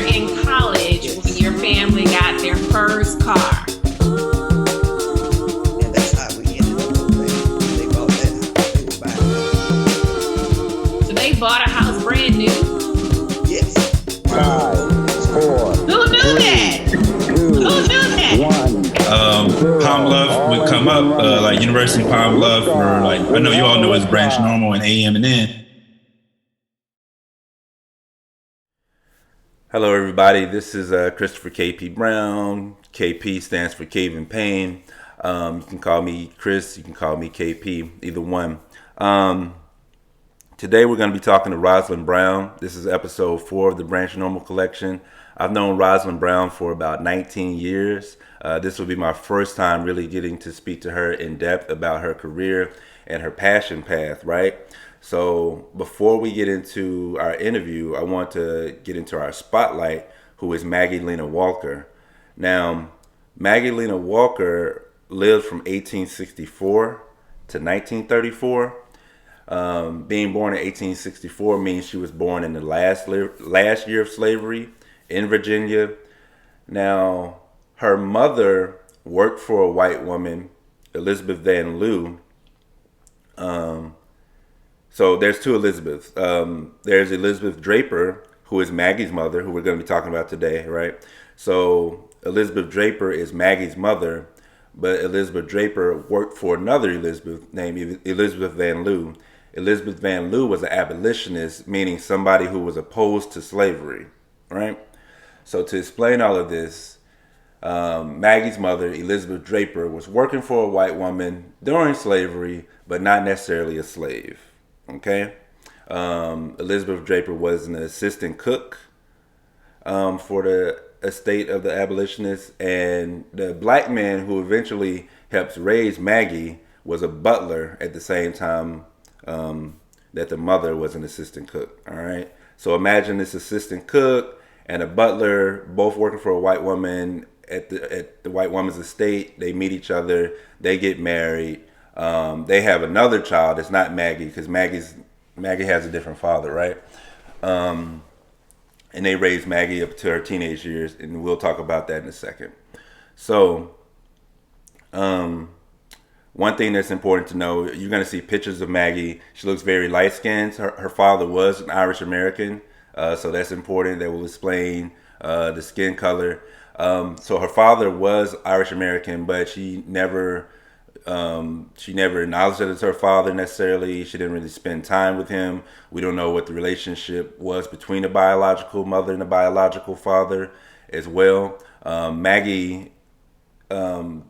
in college when your family got their first car? And that's how we ended up over there. They bought that house. They were buying So they bought a house brand new? it. Yes. 5, 4, Who knew that? 2, Who knew that? 1. Palm Love would come up, like University of Palm Love for like, I know you all know it's Branch Normal and AM and N. Hello everybody, this is Christopher KP Brown. KP stands for Cave and Pain. You can call me Chris, you can call me KP, either one. Today we're going to be talking to Rosalyn Brown. This is episode 4 of the Branch Normal collection. I've known Rosalyn Brown for about 19 years. This will be my first time really getting to speak to her in depth about her career and her passion path, right? So before we get into our interview, I want to get into our spotlight, who is Maggie Lena Walker. Now, Maggie Lena Walker lived from 1864 to 1934. Being born in 1864 means she was born in the last year of slavery in Virginia. Now, her mother worked for a white woman, Elizabeth Van Lew. So there's two Elizabeths. There's Elizabeth Draper, who is Maggie's mother, who we're going to be talking about today, right? So Elizabeth Draper is Maggie's mother, but Elizabeth Draper worked for another Elizabeth named Elizabeth Van Lew. Elizabeth Van Lew was an abolitionist, meaning somebody who was opposed to slavery, right? So to explain all of this, Maggie's mother, Elizabeth Draper, was working for a white woman during slavery, but not necessarily a slave. Okay, Elizabeth Draper was an assistant cook for the estate of the abolitionists, and the black man who eventually helped raise Maggie was a butler at the same time that the mother was an assistant cook. All right, so imagine this assistant cook and a butler both working for a white woman at the white woman's estate. They meet each other, they get married. They have another child. It's not Maggie, because Maggie has a different father, right? And they raised Maggie up to her teenage years, and we'll talk about that in a second. So, one thing that's important to know, you're going to see pictures of Maggie. She looks very light-skinned. Her father was an Irish American, so that's important. That will explain the skin color. So her father was Irish American, but she never acknowledged that it's her father necessarily. She didn't really spend time with him. We don't know what the relationship was between the biological mother and the biological father as well. Maggie always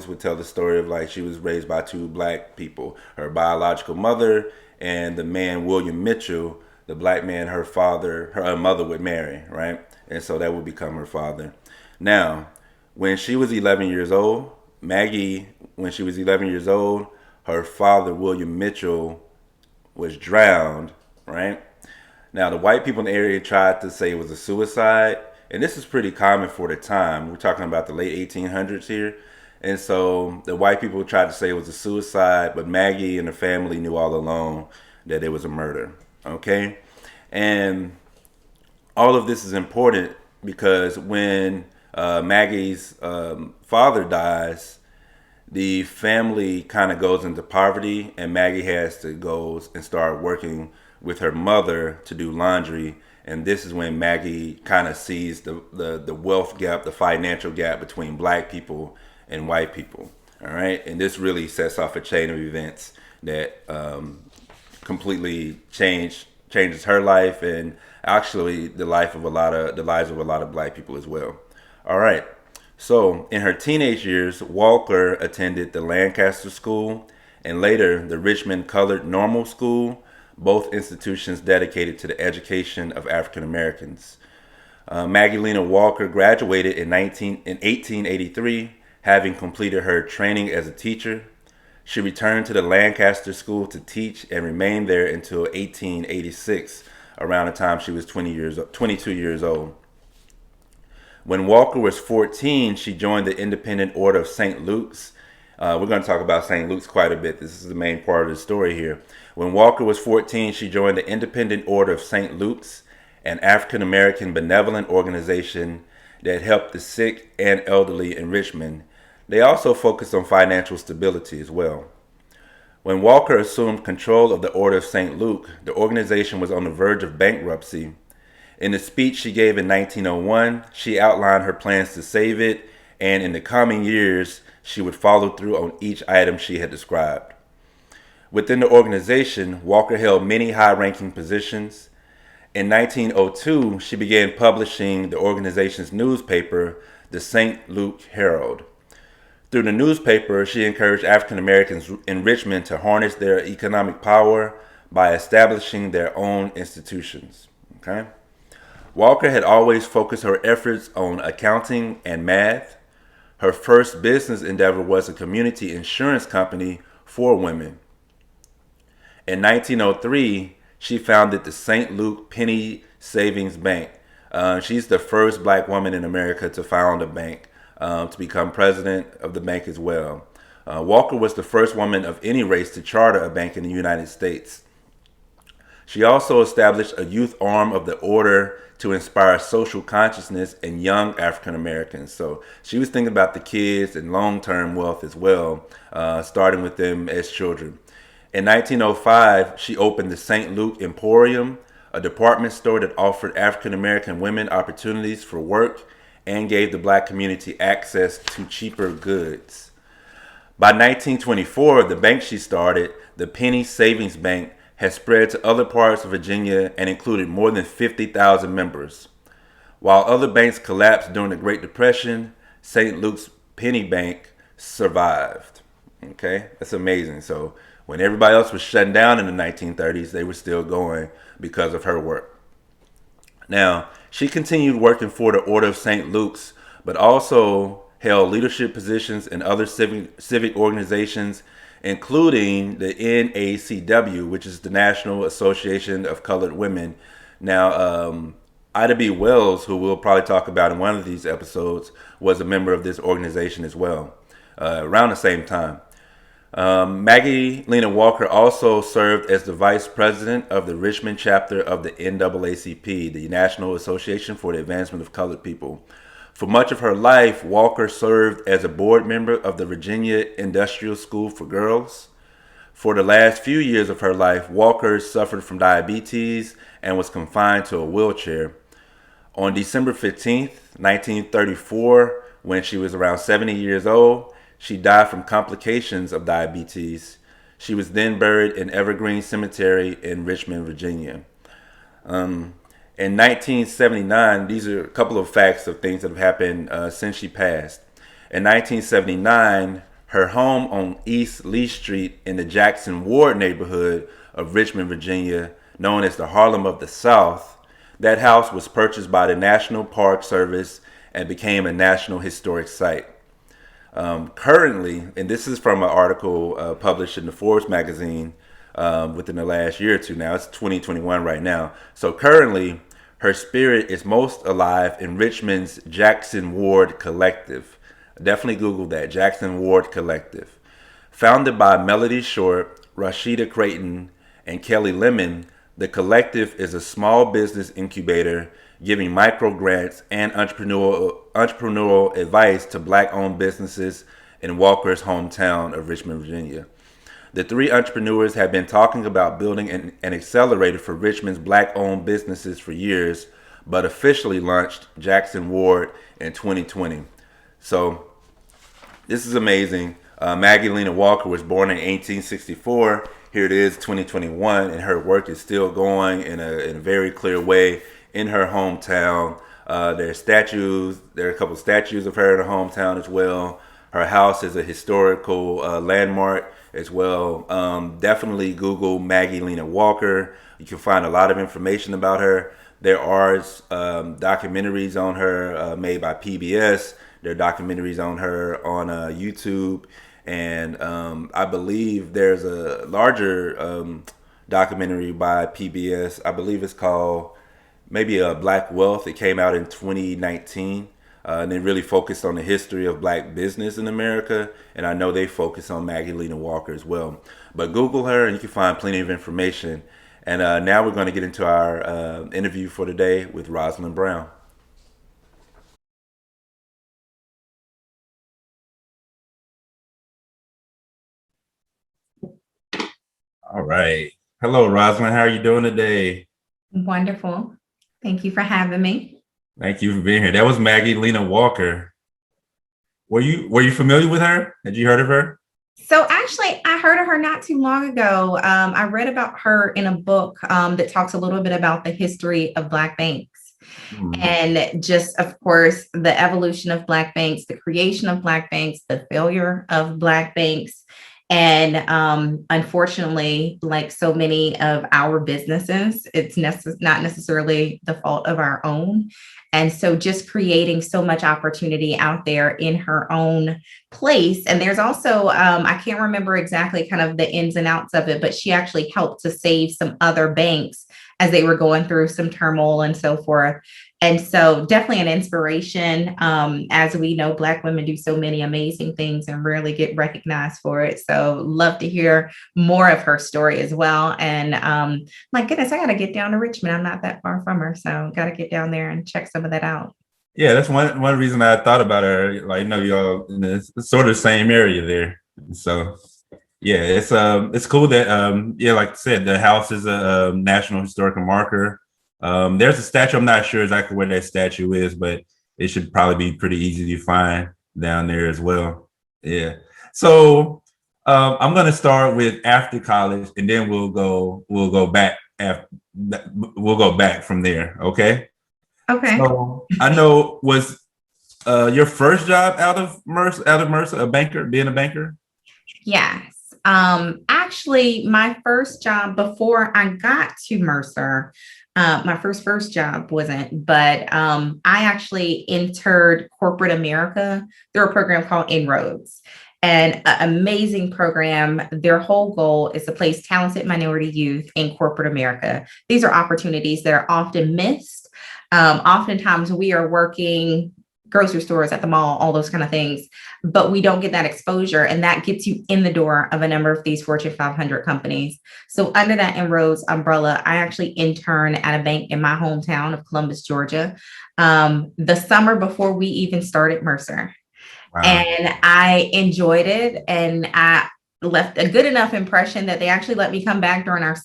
would tell the story of like she was raised by two black people, her biological mother and the man William Mitchell, the black man her mother would marry, right? And so that would become her father. Now, when she was 11 years old, her father, William Mitchell, was drowned, right? Now, the white people in the area tried to say it was a suicide, and this is pretty common for the time. We're talking about the late 1800s here. And so the white people tried to say it was a suicide, but Maggie and the family knew all along that it was a murder, okay? And all of this is important because when Maggie's father dies, the family kind of goes into poverty, and Maggie has to go and start working with her mother to do laundry. And this is when Maggie kind of sees the wealth gap, the financial gap between black people and white people. All right, and this really sets off a chain of events that completely changes her life and actually the lives of a lot of black people as well. All right. So in her teenage years, Walker attended the Lancaster School and later the Richmond Colored Normal School, both institutions dedicated to the education of African Americans. Maggie Lena Walker graduated in 1883, having completed her training as a teacher. She returned to the Lancaster School to teach and remained there until 1886, around the time she was 22 years old. When Walker was 14, she joined the Independent Order of St. Luke's. We're going to talk about St. Luke's quite a bit. This is the main part of the story here. When Walker was 14, she joined the Independent Order of St. Luke's an African American benevolent organization that helped the sick and elderly in Richmond. They also focused on financial stability as well. When Walker assumed control of the Order of St. Luke, the organization was on the verge of bankruptcy. In the speech she gave in 1901, she outlined her plans to save it, and in the coming years, she would follow through on each item she had described. Within the organization, Walker held many high-ranking positions. In 1902, she began publishing the organization's newspaper, the St. Luke Herald. Through the newspaper, she encouraged African Americans in Richmond to harness their economic power by establishing their own institutions. Okay? Walker had always focused her efforts on accounting and math. Her first business endeavor was a community insurance company for women. In 1903, she founded the St. Luke Penny Savings Bank. She's the first black woman in America to found a bank, to become president of the bank as well. Walker was the first woman of any race to charter a bank in the United States. She also established a youth arm of the order to inspire social consciousness in young African Americans. So she was thinking about the kids and long-term wealth as well, starting with them as children. In 1905, she opened the St. Luke Emporium, a department store that offered African American women opportunities for work and gave the black community access to cheaper goods. By 1924, the bank she started, the Penny Savings Bank, has spread to other parts of Virginia and included more than 50,000 members. While other banks collapsed during the Great Depression, St. Luke's Penny Bank survived. Okay, that's amazing. So when everybody else was shutting down in the 1930s, they were still going because of her work. Now, she continued working for the Order of St. Luke's, but also held leadership positions in other civic organizations, including the NACW, which is the National Association of Colored Women. Now, Ida B. Wells, who we'll probably talk about in one of these episodes, was a member of this organization as well, around the same time. Maggie Lena Walker also served as the vice president of the Richmond chapter of the NAACP, the National Association for the Advancement of Colored People. For much of her life, Walker served as a board member of the Virginia Industrial School for Girls. For the last few years of her life, Walker suffered from diabetes and was confined to a wheelchair. On December 15th, 1934, when she was around 70 years old, she died from complications of diabetes. She was then buried in Evergreen Cemetery in Richmond, Virginia. In 1979, these are a couple of facts of things that have happened since she passed. In 1979, her home on East Lee Street in the Jackson Ward neighborhood of Richmond, Virginia, known as the Harlem of the South, that house was purchased by the National Park Service and became a National Historic Site. Currently, and this is from an article published in the Forbes magazine within the last year or two now, it's 2021 right now. So currently, her spirit is most alive in Richmond's Jackson Ward Collective. Definitely Google that, Jackson Ward Collective. Founded by Melody Short, Rashida Creighton, and Kelly Lemon, the collective is a small business incubator giving micro grants and entrepreneurial advice to black-owned businesses in Walker's hometown of Richmond, Virginia. The three entrepreneurs have been talking about building an accelerator for Richmond's black-owned businesses for years, but officially launched Jackson Ward in 2020. So this is amazing. Maggie Lena Walker was born in 1864. Here it is, 2021, and her work is still going in a very clear way in her hometown. There are statues. There are a couple of statues of her in her hometown as well. Her house is a historical landmark as well. Definitely Google Maggie Lena Walker. You can find a lot of information about her. There are documentaries on her made by PBS. There are documentaries on her on YouTube. And I believe there's a larger documentary by PBS. I believe it's called maybe Black Wealth. It came out in 2019. And they really focused on the history of black business in America. And I know they focus on Maggie Lena Walker as well. But Google her and you can find plenty of information. And now we're going to get into our interview for today with Rosalyn Brown. All right. Hello, Rosalyn. How are you doing today? Wonderful. Thank you for having me. Thank you for being here. That was Maggie Lena Walker. Were you familiar with her? Had you heard of her? So actually, I heard of her not too long ago. I read about her in a book that talks a little bit about the history of Black banks. Hmm. And just, of course, the evolution of Black banks, the creation of Black banks, the failure of Black banks. And unfortunately, like so many of our businesses, it's not necessarily the fault of our own. And so just creating so much opportunity out there in her own place. And there's also, I can't remember exactly kind of the ins and outs of it, but she actually helped to save some other banks as they were going through some turmoil and so forth. And so definitely an inspiration. As we know, Black women do so many amazing things and rarely get recognized for it. So love to hear more of her story as well. And my goodness, I got to get down to Richmond. I'm not that far from her. So got to get down there and check some of that out. Yeah, that's one reason I thought about her. Like, y'all in the sort of same area there. So yeah, it's cool that yeah, like I said, the house is a national historical marker. There's a statue. I'm not sure exactly where that statue is, but it should probably be pretty easy to find down there as well. Yeah. So I'm gonna start with after college, and then we'll go back after we'll go back from there. Okay. Okay. So I know, was your first job out of Mercer, a banker, being a banker? Yes. Actually, my first job before I got to Mercer, my first job wasn't, but I actually entered corporate America through a program called Inroads. And an amazing program. Their whole goal is to place talented minority youth in corporate America. These are opportunities that are often missed. Oftentimes, we are working grocery stores at the mall, all those kind of things, but we don't get that exposure, and that gets you in the door of a number of these Fortune 500 companies. So under that Inroads umbrella, I actually interned at a bank in my hometown of Columbus, Georgia, the summer before we even started Mercer. Wow. And I enjoyed it, and I left a good enough impression that they actually let me come back during our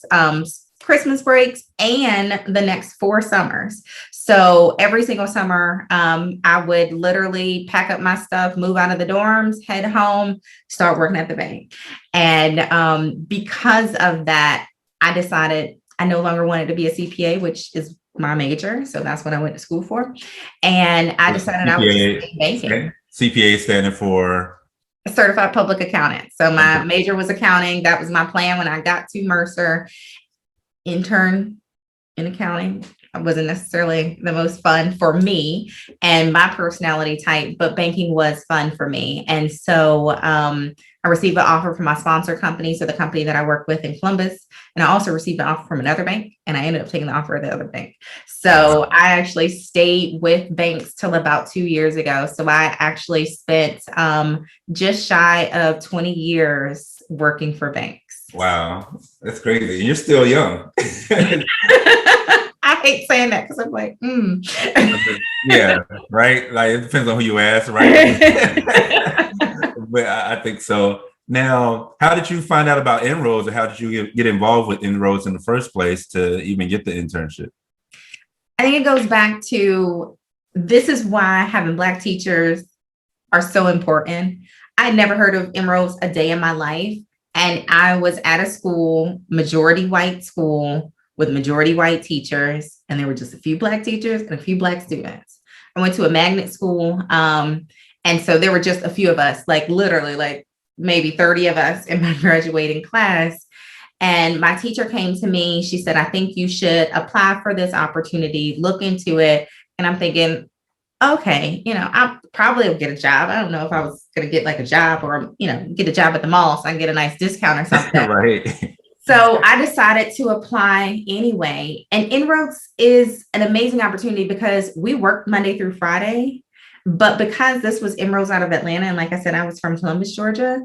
Christmas breaks and the next 4 summers. So every single summer, I would literally pack up my stuff, move out of the dorms, head home, start working at the bank. And because of that, I decided I no longer wanted to be a CPA, which is my major. So that's what I went to school for. And I decided I was just banking. CPA standing for Certified Public Accountant. So my major was accounting. That was my plan when I got to Mercer. Intern in accounting wasn't necessarily the most fun for me and my personality type, but banking was fun for me. And so I received an offer from my sponsor company, so the company that I work with in Columbus, and I also received an offer from another bank, and I ended up taking the offer of the other bank. So I actually stayed with banks till about 2 years ago. So I actually spent just shy of 20 years working for banks. Wow, that's crazy. You're still young. I hate saying that because I'm like, Yeah, right. Like, it depends on who you ask, right? But I think so. Now, how did you find out about Inroads, or how did you get involved with Inroads in the first place to even get the internship? I think it goes back to, this is why having Black teachers are so important. I had never heard of Inroads a day in my life. And I was at a school, majority white school, with majority white teachers, and there were just a few Black teachers and a few Black students. I went to a magnet school, and so there were just a few of us, like literally like maybe 30 of us in my graduating class. And my teacher came to me. She said, I think you should apply for this opportunity, look into it. And I'm thinking, okay, I probably will get a job. I don't know if I was going to get like a job or, get a job at the mall so I can get a nice discount or something. Right. So I decided to apply anyway. And Inroads is an amazing opportunity because we worked Monday through Friday. But because this was Inroads out of Atlanta, and like I said, I was from Columbus, Georgia,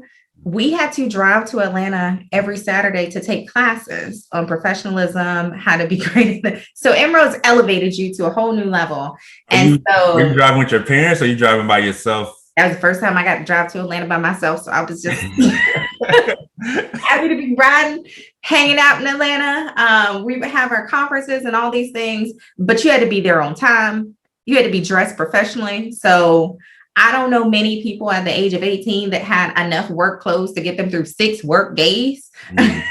we had to drive to Atlanta every Saturday to take classes on professionalism, how to be great. So Inroads elevated you to a whole new level. Are And you were you so driving with your parents or are you driving by yourself? that was the first time I got to drive to Atlanta by myself. So I was just happy to be riding, hanging out in Atlanta. We would have our conferences and all these things, but you had to be there on time. You had to be dressed professionally. So I don't know many people at the age of 18 that had enough work clothes to get them through 6 work days. Mm.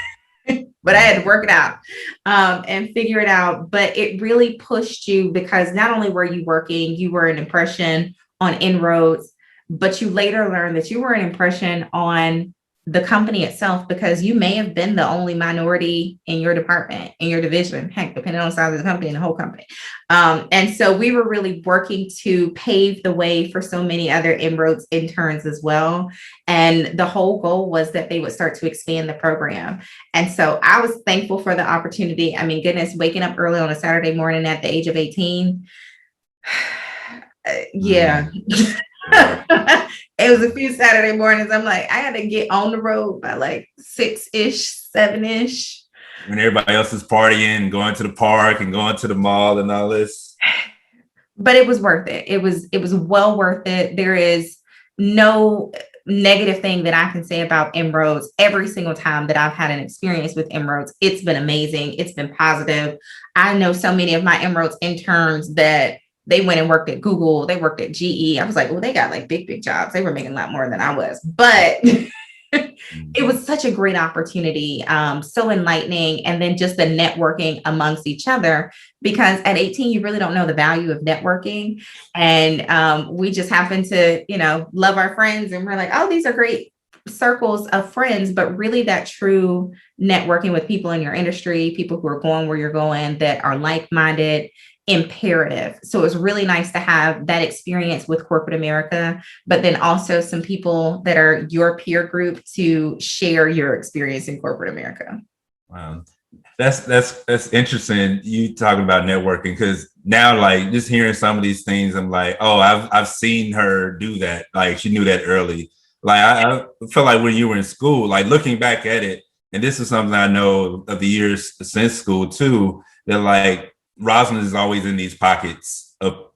But I had to work it out and figure it out. But it really pushed you because not only were you working, you were an impression on Inroads, but you later learned that you were an impression on the company itself because you may have been the only minority in your department, in your division, heck, depending on the size of the company and the whole company. And so we were really working to pave the way for so many other Inroads interns as well. And the whole goal was that they would start to expand the program. And so I was thankful for the opportunity. I mean, goodness, waking up early on a Saturday morning at the age of 18. Yeah. It was a few Saturday mornings. I'm like, I had to get on the road by like 6-ish, 7-ish. When everybody else is partying, going to the park and going to the mall and all this. But it was worth it. It was well worth it. There is no negative thing that I can say about Inroads. Every single time that I've had an experience with Inroads, it's been amazing. It's been positive. I know so many of my Inroads interns that they went and worked at Google. They worked at GE. I was like, well, they got like big jobs. They were making a lot more than I was. But it was such a great opportunity, so enlightening. And then just the networking amongst each other, because at 18, you really don't know the value of networking. And we just happen to, love our friends. And we're like, oh, these are great circles of friends. But really that true networking with people in your industry, people who are going where you're going, that are like-minded, imperative. So it was really nice to have that experience with corporate America, but then also some people that are your peer group to share your experience in corporate America. Wow. That's interesting. You talking about networking, because now, like, just hearing some of these things, I'm like, oh, I've seen her do that. Like, she knew that early. Like, I feel like when you were in school, like looking back at it, and this is something I know of the years since school too, that like Rosalyn is always in these pockets of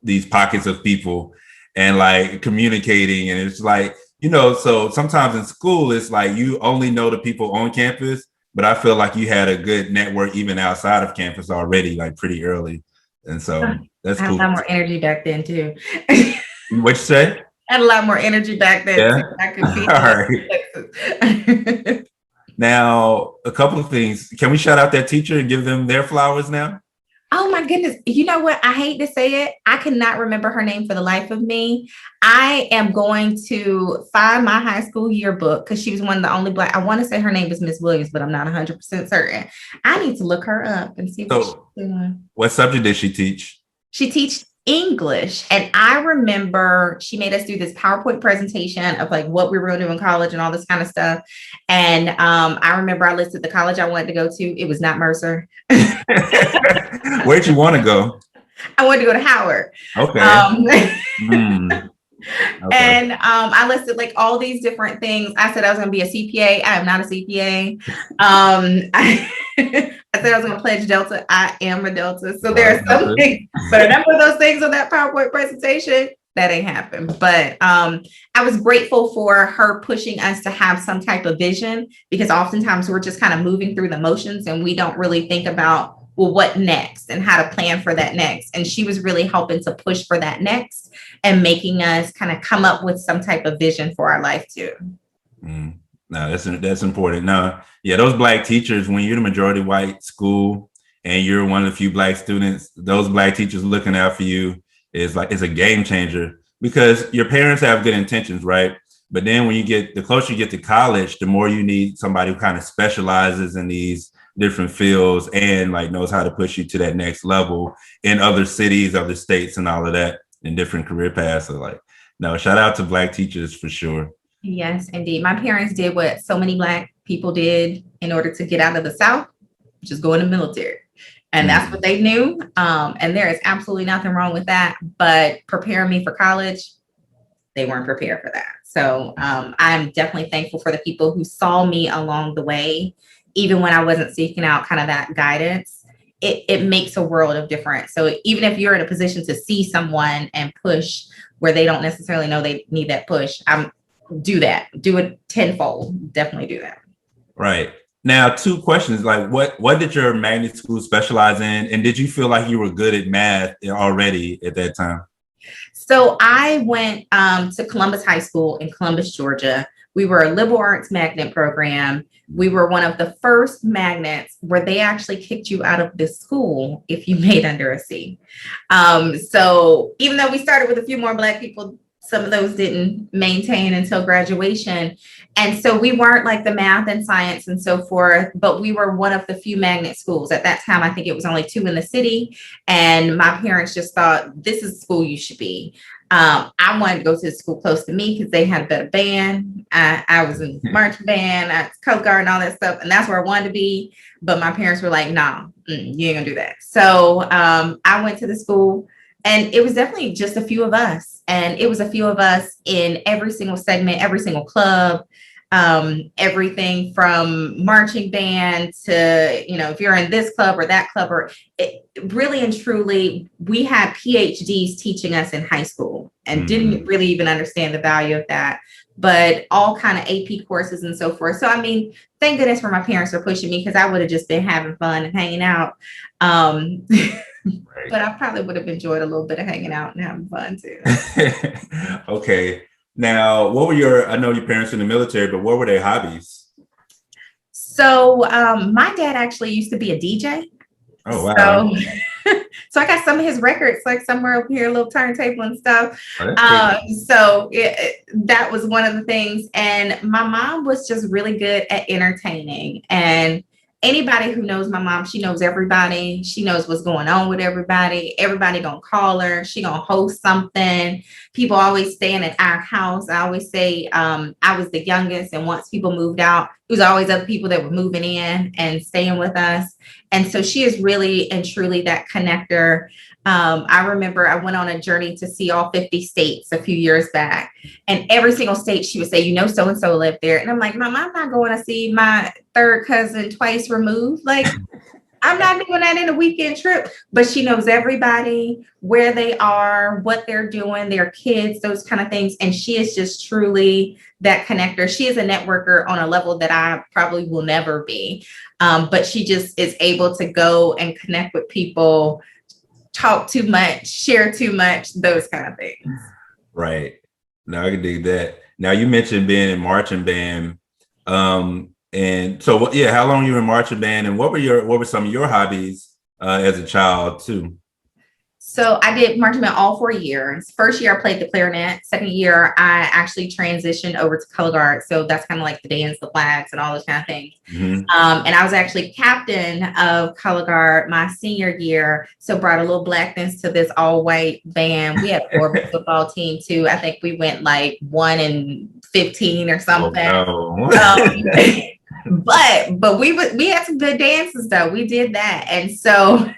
people and like communicating. And it's like, so sometimes in school, it's like you only know the people on campus, but I feel like you had a good network even outside of campus already, like pretty early. And so that's cool. I had a lot more energy back then too. What'd you say? I had a lot more energy back then. Yeah. Too. I could be. All right. Now, a couple of things. Can we shout out that teacher and give them their flowers now? Oh my goodness. You know what? I hate to say it. I cannot remember her name for the life of me. I am going to find my high school yearbook because she was one of the only Black. I want to say her name was Miss Williams, but I'm not 100% certain. I need to look her up and see what she's doing. What subject did she teach? She teaches English. And I remember she made us do this PowerPoint presentation of like what we were going to do in college and all this kind of stuff. And I remember I listed the college I wanted to go to. It was not Mercer. Where'd you want to go? I wanted to go to Howard. Okay. Okay. And I listed like all these different things. I said I was going to be a CPA. I am not a CPA. I said I was going to pledge Delta. I am a Delta. So there are some things, but a number of those things on that PowerPoint presentation, that ain't happened. But I was grateful for her pushing us to have some type of vision, because oftentimes we're just kind of moving through the motions and we don't really think about, well, what next and how to plan for that next. And she was really helping to push for that next and making us kind of come up with some type of vision for our life too. No, that's important. No, yeah, those Black teachers, when you're the majority white school and you're one of the few Black students, those Black teachers looking out for you is a game changer, because your parents have good intentions, right? But then when the closer you get to college, the more you need somebody who kind of specializes in these different fields and like knows how to push you to that next level in other cities, other states, and all of that, in different career paths. So like, no, shout out to Black teachers for sure. Yes, indeed. My parents did what so many Black people did in order to get out of the South, which is go in the military. And that's what they knew. And there is absolutely nothing wrong with that. But preparing me for college, they weren't prepared for that. So I'm definitely thankful for the people who saw me along the way, even when I wasn't seeking out kind of that guidance. It makes a world of difference. So even if you're in a position to see someone and push where they don't necessarily know they need that push, do that. Do it tenfold. Definitely do that. Right. Now, two questions. Like, what did your magnet school specialize in? And did you feel like you were good at math already at that time? So I went to Columbus High School in Columbus, Georgia. We were a liberal arts magnet program. We were one of the first magnets where they actually kicked you out of the school if you made under a C. So even though we started with a few more Black people, some of those didn't maintain until graduation. And so we weren't like the math and science and so forth, but we were one of the few magnet schools. At that time, I think it was only 2 in the city. And my parents just thought, this is the school you should be. I wanted to go to the school close to me because they had a better band. I was in marching band, I was Coast Guard and all that stuff. And that's where I wanted to be. But my parents were like, nah, you ain't gonna do that. So I went to the school. And it was definitely just a few of us. And it was a few of us in every single segment, every single club, everything from marching band to, if you're in this club or that club, or really and truly, we had PhDs teaching us in high school and didn't really even understand the value of that, but all kind of AP courses and so forth. So, I mean, thank goodness for my parents for pushing me because I would have just been having fun and hanging out. But I probably would have enjoyed a little bit of hanging out and having fun too. Okay. Now, I know your parents were in the military, but what were their hobbies? So my dad actually used to be a DJ. Oh, wow. So I got some of his records, like somewhere up here, a little turntable and stuff. That was one of the things. And my mom was just really good at entertaining. And anybody who knows my mom, she knows everybody. She knows what's going on with everybody. Everybody gonna call her. She gonna host something. People always staying at our house. I always say I was the youngest, and once people moved out, it was always other people that were moving in and staying with us. And so she is really and truly that connector. I remember I went on a journey to see all 50 states a few years back, and every single state she would say, so-and-so lived there. And I'm like, Mom, I'm not going to see my third cousin twice removed. Like, I'm not doing that in a weekend trip, but she knows everybody, where they are, what they're doing, their kids, those kind of things. And she is just truly that connector. She is a networker on a level that I probably will never be. But she just is able to go and connect with people, talk too much, share too much, those kind of things. Right. Now I can dig that. Now you mentioned being in marching band. And so how long you were in marching band, and what were some of your hobbies as a child too? So I did marching band all 4 years. First year I played the clarinet. Second year I actually transitioned over to color guard. So that's kind of like the dance, the flags, and all those kind of things. And I was actually captain of color guard my senior year. So brought a little blackness to this all white band. We had a horrible football team too. I think we went like 1-15 or something. Oh, no. But we had some good dances though. We did that. And so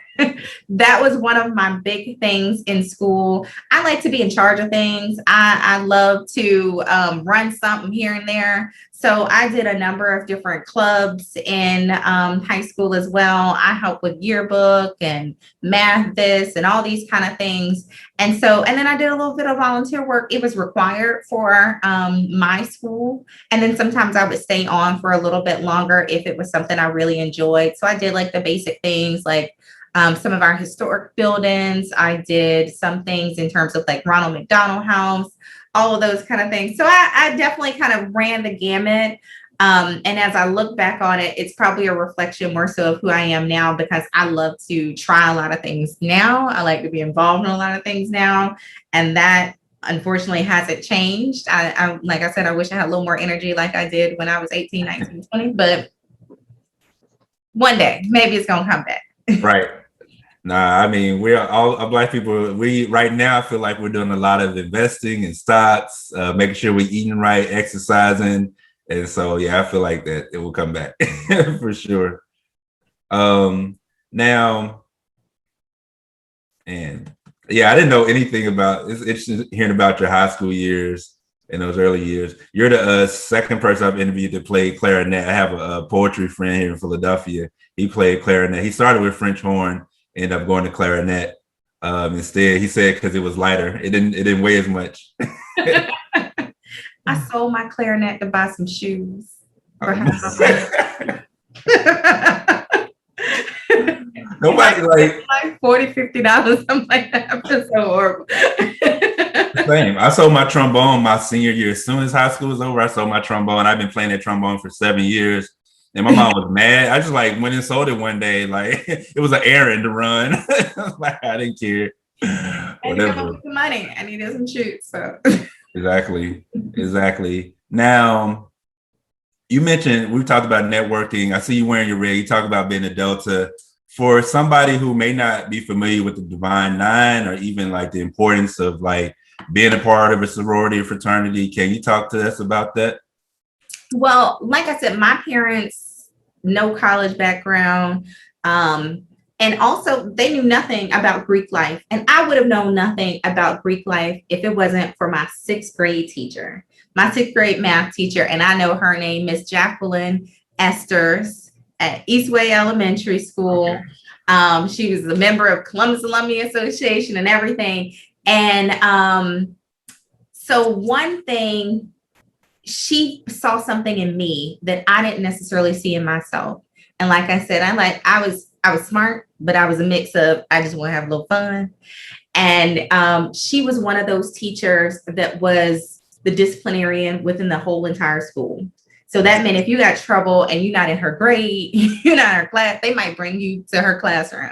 that was one of my big things in school. I like to be in charge of things. I love to run something here and there. So I did a number of different clubs in high school as well. I helped with yearbook and math this and all these kind of things. And then I did a little bit of volunteer work. It was required for my school. And then sometimes I would stay on for a little bit longer if it was something I really enjoyed. So I did like the basic things like some of our historic buildings. I did some things in terms of like Ronald McDonald House, all of those kind of things. So I definitely kind of ran the gamut. And as I look back on it, it's probably a reflection more so of who I am now, because I love to try a lot of things now. I like to be involved in a lot of things now. And that unfortunately hasn't changed. I like I said, I wish I had a little more energy like I did when I was 18, 19, 20, but one day maybe it's going to come back. Right. Nah, I mean, we're all Black people. We right now feel like we're doing a lot of investing in stocks, making sure we're eating right, exercising. And so, yeah, I feel like that it will come back for sure. Now, and Yeah, I didn't know anything about. It's interesting hearing about your high school years in those early years. You're the second person I've interviewed to play clarinet. I have a poetry friend here in Philadelphia. He played clarinet. He started with French horn, ended up going to clarinet. Instead, he said because it was lighter. It didn't weigh as much. I sold my clarinet to buy some shoes for half my Nobody like $40-$50, something like that. I feel so horrible. same. I sold my trombone my senior year. As soon as high school was over, I sold my trombone. I've been playing that trombone for 7 years. And my mom was mad. I just like went and sold it one day. Like it was an errand to run. Like I didn't care. Whatever. With the money. I needed some shoes. So Exactly. Now you mentioned we talked about networking. I see you wearing your red. You talk about being a Delta. For somebody who may not be familiar with the Divine Nine or even like the importance of like being a part of a sorority or fraternity, can you talk to us about that? Well, like I said, my parents, no college background. And also they knew nothing about Greek life. And I would have known nothing about Greek life if it wasn't for my 6th grade teacher, my 6th grade math teacher. And I know her name, Miss Jacqueline Esters at Eastway Elementary School. Okay. She was a member of Columbus Alumni Association and everything. And so one thing, she saw something in me that I didn't necessarily see in myself. And like I said, I was smart, but I was a mix of, I just want to have a little fun. And she was one of those teachers that was the disciplinarian within the whole entire school. So that meant if you got trouble and you're not in her grade, you're not in her class, they might bring you to her classroom.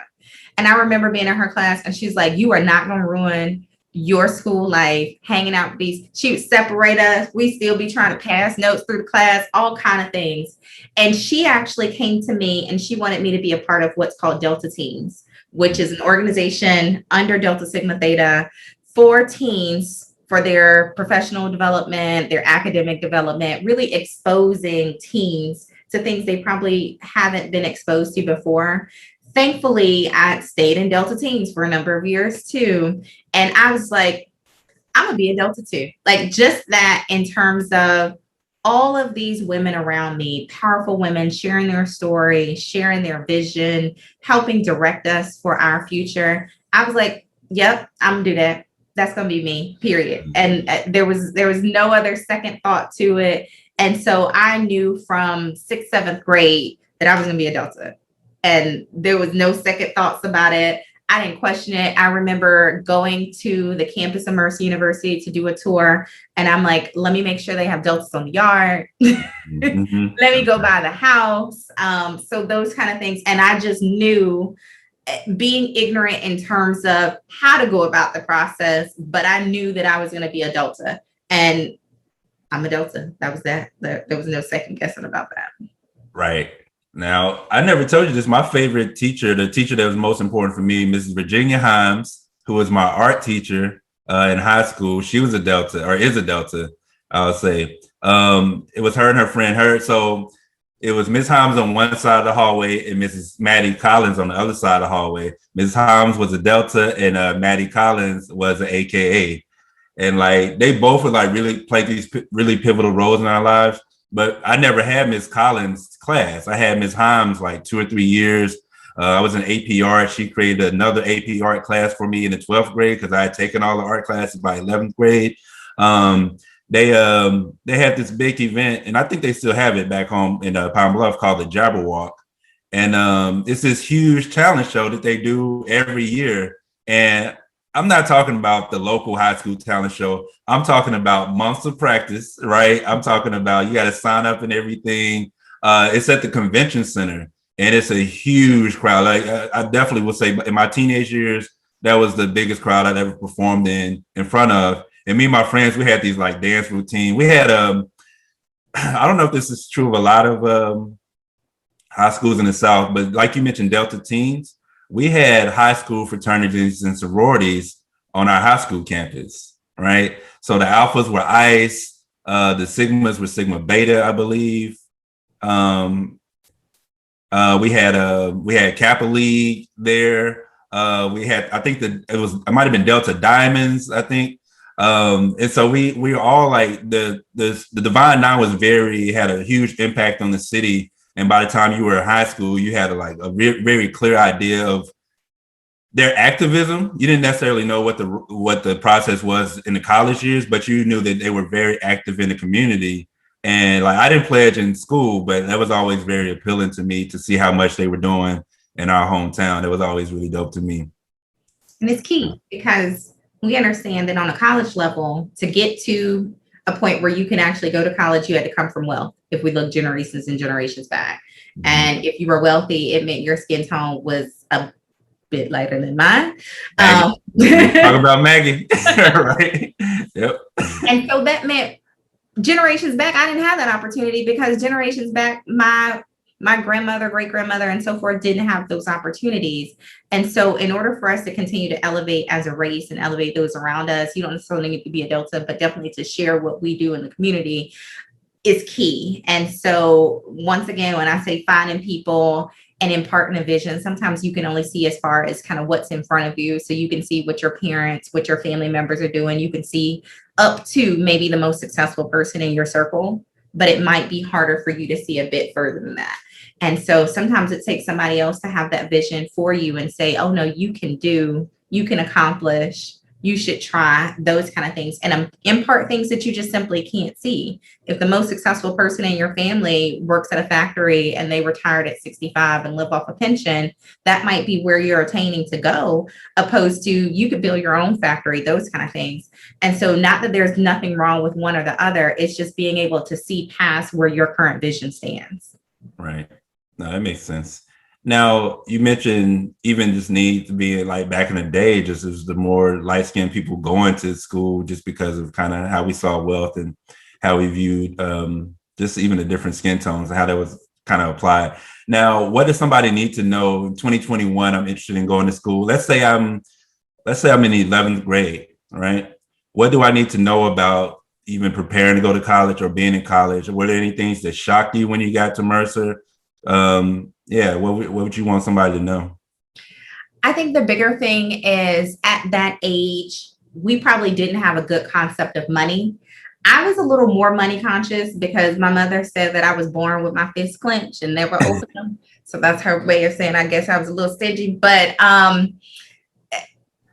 And I remember being in her class and she's like, you are not going to ruin your school life hanging out with these. She would separate us. We still be trying to pass notes through the class, all kind of things. And she actually came to me and she wanted me to be a part of what's called Delta Teens, which is an organization under Delta Sigma Theta for teens, for their professional development, their academic development, really exposing teens to things they probably haven't been exposed to before. Thankfully, I stayed in Delta Teens for a number of years too. And I was like, I'm gonna be a Delta too. Like just that in terms of all of these women around me, powerful women sharing their story, sharing their vision, helping direct us for our future. I was like, yep, I'm gonna do that. That's going to be me, period. And there was no other second thought to it. And so I knew from 6th, 7th grade that I was going to be a Delta. And there was no second thoughts about it. I didn't question it. I remember going to the campus of Mercy University to do a tour. And I'm like, let me make sure they have Deltas on the yard. Mm-hmm. Let me go by the house. So those kind of things. And I just knew, being ignorant in terms of how to go about the process, but I knew that I was going to be a Delta, and I'm a Delta. That was that. There was no second guessing about that. Right. Now, I never told you this. My favorite teacher, the teacher that was most important for me, Mrs. Virginia Himes, who was my art teacher in high school. She was a Delta, or is a Delta, I'll say. It was her and her friend. So it was Miss Himes on one side of the hallway and Mrs. Maddie Collins on the other side of the hallway. Ms. Himes was a Delta and Maddie Collins was an AKA. And like, they both would like really play these really pivotal roles in our lives. But I never had Miss Collins' class. I had Miss Himes like 2 or 3 years. I was in AP art. She created another AP art class for me in the 12th grade because I had taken all the art classes by 11th grade. They had this big event, and I think they still have it back home in Pine Bluff, called the Jabberwock. And it's this huge talent show that they do every year. And I'm not talking about the local high school talent show. I'm talking about months of practice, right? I'm talking about you got to sign up and everything. It's at the convention center, and it's a huge crowd. Like I definitely would say in my teenage years, that was the biggest crowd I'd ever performed in front of. And me and my friends, we had these like dance routine. We had, I don't know if this is true of a lot of high schools in the South, but like you mentioned, Delta Teens, we had high school fraternities and sororities on our high school campus, right? So the Alphas were ICE, the Sigmas were Sigma Beta, I believe. We had Kappa League there. We had, I think that it might have been Delta Diamonds, I think. And so we were all like the Divine Nine had a huge impact on the city. And by the time you were in high school, you had a very clear idea of their activism. You didn't necessarily know what the process was in the college years, but you knew that they were very active in the community. And like I didn't pledge in school, but that was always very appealing to me to see how much they were doing in our hometown. It was always really dope to me. And it's key because we understand that on a college level, to get to a point where you can actually go to college, you had to come from wealth. If we look generations and generations back, and if you were wealthy, it meant your skin tone was a bit lighter than mine. Talk about Maggie, right? Yep. And so that meant generations back, I didn't have that opportunity because generations back, my grandmother, great grandmother, and so forth didn't have those opportunities. And so in order for us to continue to elevate as a race and elevate those around us, you don't necessarily need to be a Delta, but definitely to share what we do in the community is key. And so once again, when I say finding people and imparting a vision, sometimes you can only see as far as kind of what's in front of you. So you can see what your parents, what your family members are doing. You can see up to maybe the most successful person in your circle, but it might be harder for you to see a bit further than that. And so sometimes it takes somebody else to have that vision for you and say, oh no, you can accomplish, you should try, those kind of things, and impart things that you just simply can't see. If the most successful person in your family works at a factory and they retired at 65 and live off a pension, that might be where you're attaining to go, opposed to you could build your own factory, those kind of things. And so not that there's nothing wrong with one or the other, it's just being able to see past where your current vision stands. Right. No, that makes sense. Now, you mentioned even just need to be like back in the day, just as the more light-skinned people going to school, just because of kind of how we saw wealth and how we viewed just even the different skin tones and how that was kind of applied. Now, what does somebody need to know in 2021? I'm interested in going to school. Let's say I'm in the 11th grade, right? What do I need to know about even preparing to go to college or being in college? Were there any things that shocked you when you got to Mercer? What would you want somebody to know? I think the bigger thing is at that age, we probably didn't have a good concept of money. I was a little more money conscious because my mother said that I was born with my fists clenched and never opened them. So that's her way of saying, I guess I was a little stingy, but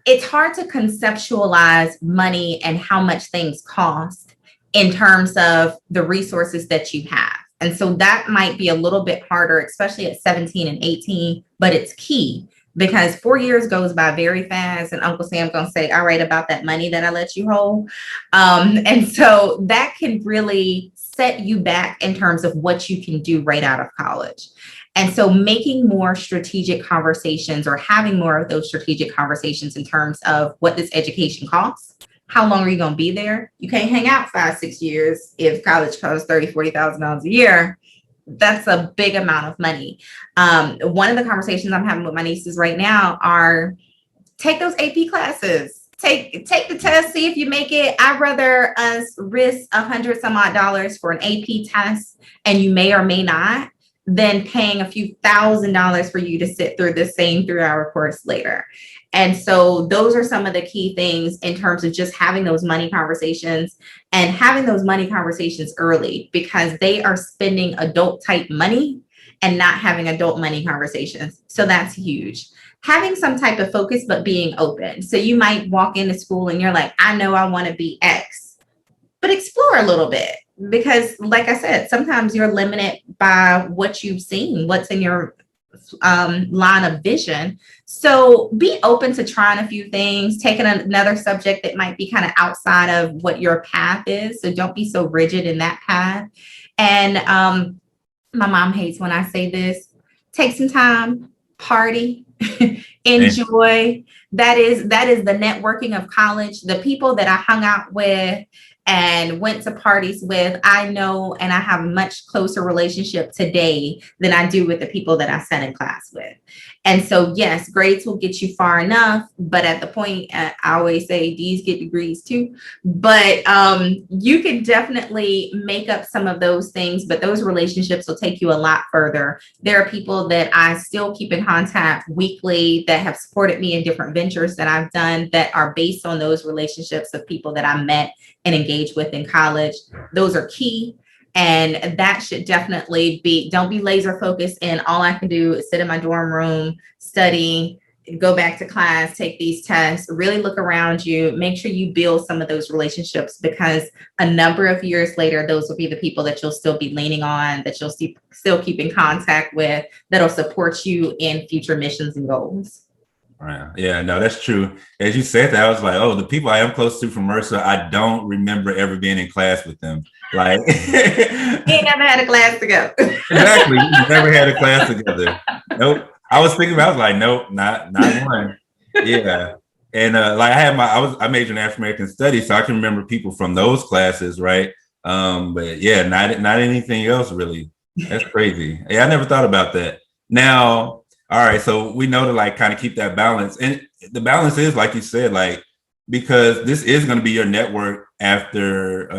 it's hard to conceptualize money and how much things cost in terms of the resources that you have. And so that might be a little bit harder, especially at 17 and 18, but it's key because 4 years goes by very fast and Uncle Sam gonna say, all right, about that money that I let you hold. And so that can really set you back in terms of what you can do right out of college. And so making more strategic conversations or having more of those strategic conversations in terms of what this education costs. How long are you going to be there? You can't hang out 5-6 years if college costs $30,000-$40,000 a year. That's a big amount of money. One of the conversations I'm having with my nieces right now are take those AP classes, take the test, see if you make it. I'd rather us risk $100 some odd for an AP test and you may or may not than paying a few $1,000s for you to sit through the same 3-hour course later. And so those are some of the key things in terms of just having those money conversations and having those money conversations early because they are spending adult type money and not having adult money conversations. So that's huge. Having some type of focus, but being open. So you might walk into school and you're like, I know I want to be X, but explore a little bit because like I said, sometimes you're limited by what you've seen, what's in your line of vision. So be open to trying a few things, taking another subject that might be kind of outside of what your path is. So don't be so rigid in that path. And my mom hates when I say this, take some time, party, enjoy. That is the networking of college. The people that I hung out with and went to parties with, I know, and I have a much closer relationship today than I do with the people that I sat in class with. And so, yes, grades will get you far enough, but at the point, I always say D's get degrees too. But you can definitely make up some of those things, but those relationships will take you a lot further. There are people that I still keep in contact weekly that have supported me in different ventures that I've done that are based on those relationships of people that I met and engaged with in college. Those are key. And that should definitely be, don't be laser focused and all I can do is sit in my dorm room, study, go back to class, take these tests, really look around you, make sure you build some of those relationships because a number of years later, those will be the people that you'll still be leaning on, that you'll still keep in contact with, that'll support you in future missions and goals. Right. Yeah, no, that's true. As you said that, I was like, oh, the people I am close to from Mercer, I don't remember ever being in class with them. Like, We ain't never had a class together. Exactly. We never had a class together. Nope. I was thinking about, I was like, nope, not one. Yeah. And like I majored in African American studies, so I can remember people from those classes, right? But yeah, not anything else really. That's crazy. Yeah, I never thought about that. Now, all right, so we know to like kind of keep that balance. And the balance is, like you said, like, because this is going to be your network after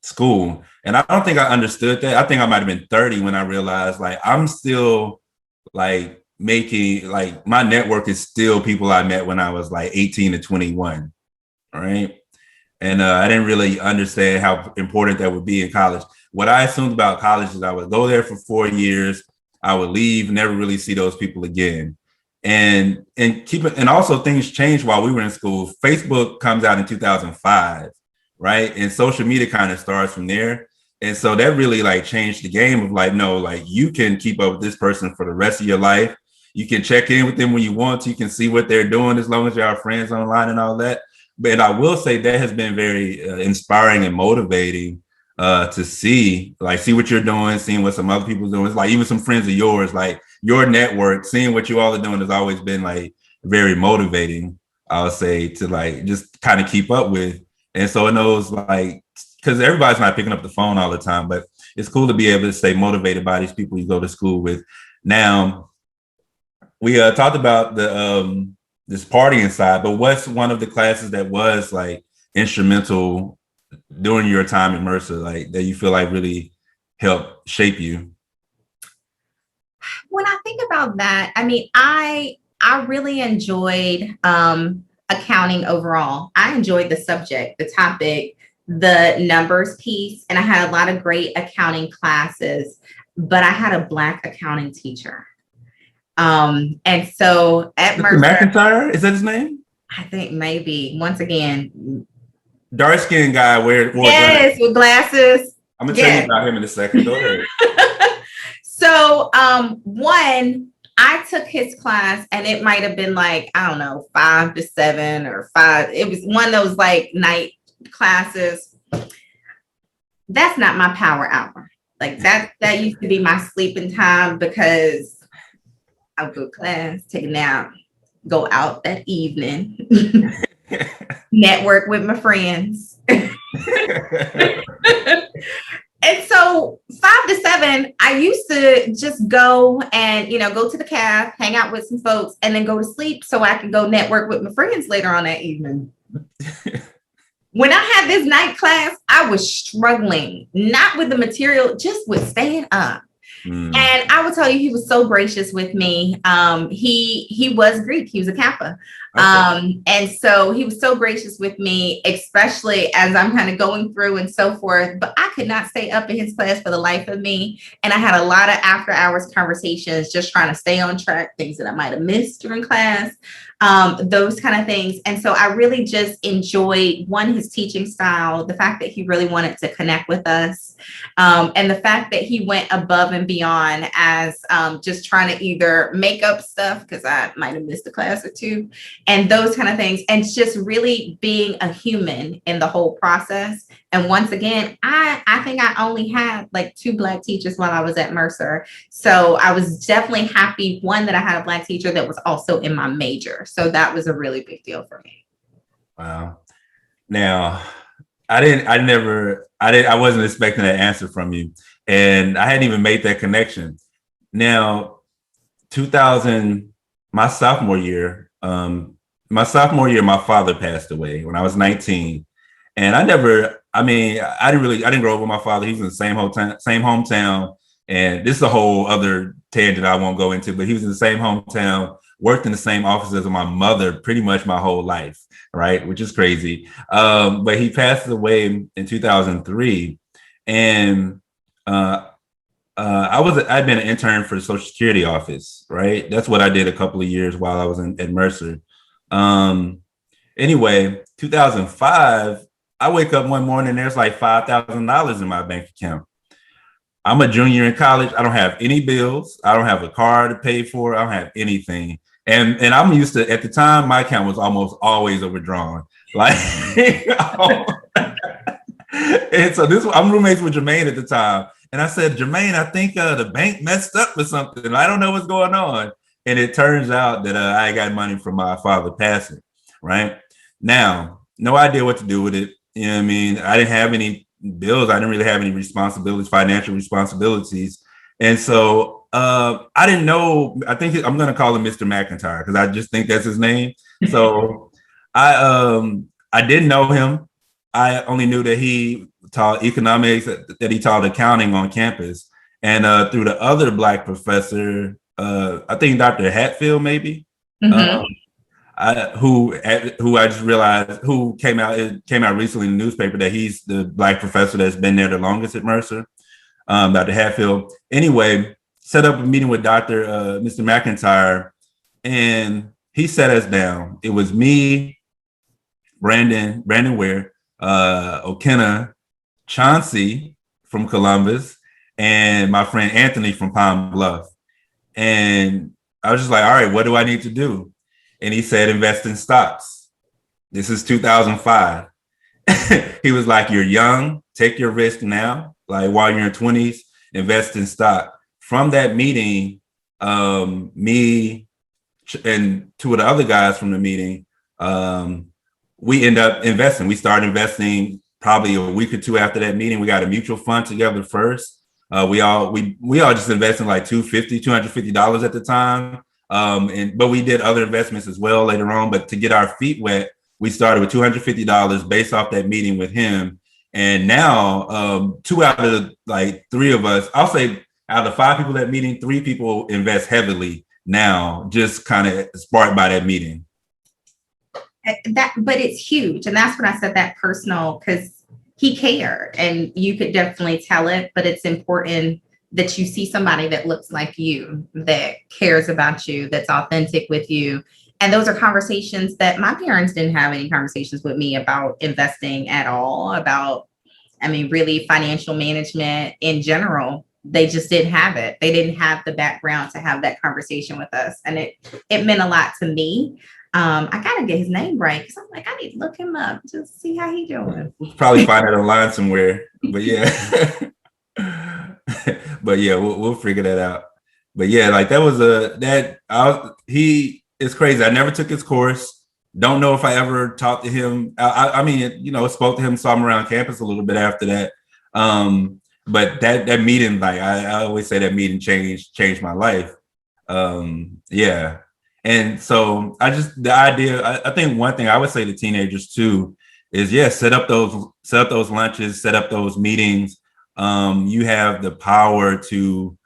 school. And I don't think I understood that. I think I might have been 30 when I realized like I'm still like making like my network is still people I met when I was like 18 to 21. All right. And I didn't really understand how important that would be in college. What I assumed about college is I would go there for 4 years. I would leave, never really see those people again. And also things changed while we were in school. Facebook comes out in 2005, right? And social media kind of starts from there. And so that really like changed the game of like, no, like you can keep up with this person for the rest of your life. You can check in with them when you want to. You can see what they're doing as long as you are friends online and all that. But I will say that has been very inspiring and motivating to see what you're doing, seeing what some other people are doing. It's like even some friends of yours, like your network, seeing what you all are doing has always been like very motivating, I'll say, to like just kind of keep up with. And so in those like, because everybody's not picking up the phone all the time, but it's cool to be able to stay motivated by these people you go to school with. Now, we talked about the this partying side, but what's one of the classes that was like instrumental during your time at Mercer, like that you feel like really helped shape you? When I think about that, I mean, I really enjoyed accounting overall. I enjoyed the subject, the topic, the numbers piece, and I had a lot of great accounting classes, but I had a Black accounting teacher. And so at Mr. Mercer, McIntyre, is that his name? I think maybe once again, Dark skinned guy yes, with glasses. I'm gonna tell you about him in a second. Go ahead. So one, I took his class and it might have been like, I don't know, 5 to 7 or 5. It was one of those like night classes. That's not my power hour. Like that used to be my sleeping time because I would go to class, take a nap, go out that evening, network with my friends. And so 5 to 7, I used to just go and, go to the caf, hang out with some folks, and then go to sleep so I could go network with my friends later on that evening. When I had this night class, I was struggling, not with the material, just with staying up. And I will tell you, he was so gracious with me. He was Greek. He was a Kappa. Okay. And so he was so gracious with me, especially as I'm kind of going through and so forth. But I could not stay up in his class for the life of me. And I had a lot of after hours conversations, just trying to stay on track, things that I might have missed during class, those kind of things. And so I really just enjoyed, one, his teaching style, the fact that he really wanted to connect with us, and the fact that he went above and beyond as just trying to either make up stuff because I might have missed a class or two, and those kind of things, and just really being a human in the whole process. And once again, I think I only had like 2 Black teachers while I was at Mercer. So I was definitely happy, one, that I had a Black teacher that was also in my major. So that was a really big deal for me. Wow. Now, I wasn't expecting that answer from you. And I hadn't even made that connection. Now, 2000, my sophomore year, my father passed away when I was 19. And I didn't grow up with my father. He was in the same hometown. And this is a whole other tangent I won't go into, but he was in the same hometown, worked in the same office as my mother pretty much my whole life, right? Which is crazy. But he passed away in 2003. And I'd been an intern for the Social Security office, right? That's what I did a couple of years while I was at Mercer. Um, anyway, 2005, I wake up one morning, there's like $5,000 in my bank account. I'm a junior in college. I don't have any bills. I don't have a car to pay for. I don't have anything. And I'm used to, at the time, my account was almost always overdrawn. Like, and so I'm roommates with Jermaine at the time. And I said, Jermaine, I think the bank messed up or something. I don't know what's going on. And it turns out that I got money from my father passing, right? Now, no idea what to do with it. You know what I mean? I didn't have any bills. I didn't really have any responsibilities, financial responsibilities. And so I didn't know, I think I'm going to call him Mr. McIntyre because I just think that's his name. So I didn't know him. I only knew that he taught economics, that he taught accounting on campus. And through the other Black professor, I think Dr. Hatfield, maybe, Mhm. who I just realized who came out recently in the newspaper that he's the Black professor that's been there the longest at Mercer, Dr. Hatfield. Anyway, set up a meeting with Mr. McIntyre, and he sat us down. It was me, Brandon Ware, O'Kenna, Chauncey from Columbus, and my friend Anthony from Pine Bluff. And I was just like, all right, what do I need to do? And he said, invest in stocks. This is 2005. He was like, you're young, take your risk now. Like while you're in 20s, invest in stock. From that meeting, me and two of the other guys from the meeting, we end up investing. We started investing probably a week or two after that meeting. We got a mutual fund together first. We all just invested like $250 at the time. But we did other investments as well later on. But to get our feet wet, we started with $250 based off that meeting with him. And now, two out of the like three of us, I'll say out of the five people that meeting, three people invest heavily now, just kind of sparked by that meeting. But it's huge. And that's when I said that personal, because he cared and you could definitely tell it, but it's important that you see somebody that looks like you, that cares about you, that's authentic with you. And those are conversations that my parents didn't have any conversations with me about investing at all, about, really financial management in general. They just didn't have it. They didn't have the background to have that conversation with us. And it meant a lot to me. I gotta get his name right because I'm like, I need to look him up, just see how he doing. We'll probably find it online somewhere, but yeah. But yeah, we'll figure that out. But yeah, like it's crazy. I never took his course. Don't know if I ever talked to him. Spoke to him, saw him around campus a little bit after that. But that meeting, like I always say, that meeting changed my life. Yeah. And so I think one thing I would say to teenagers too is, set up those lunches, set up those meetings. You have the power to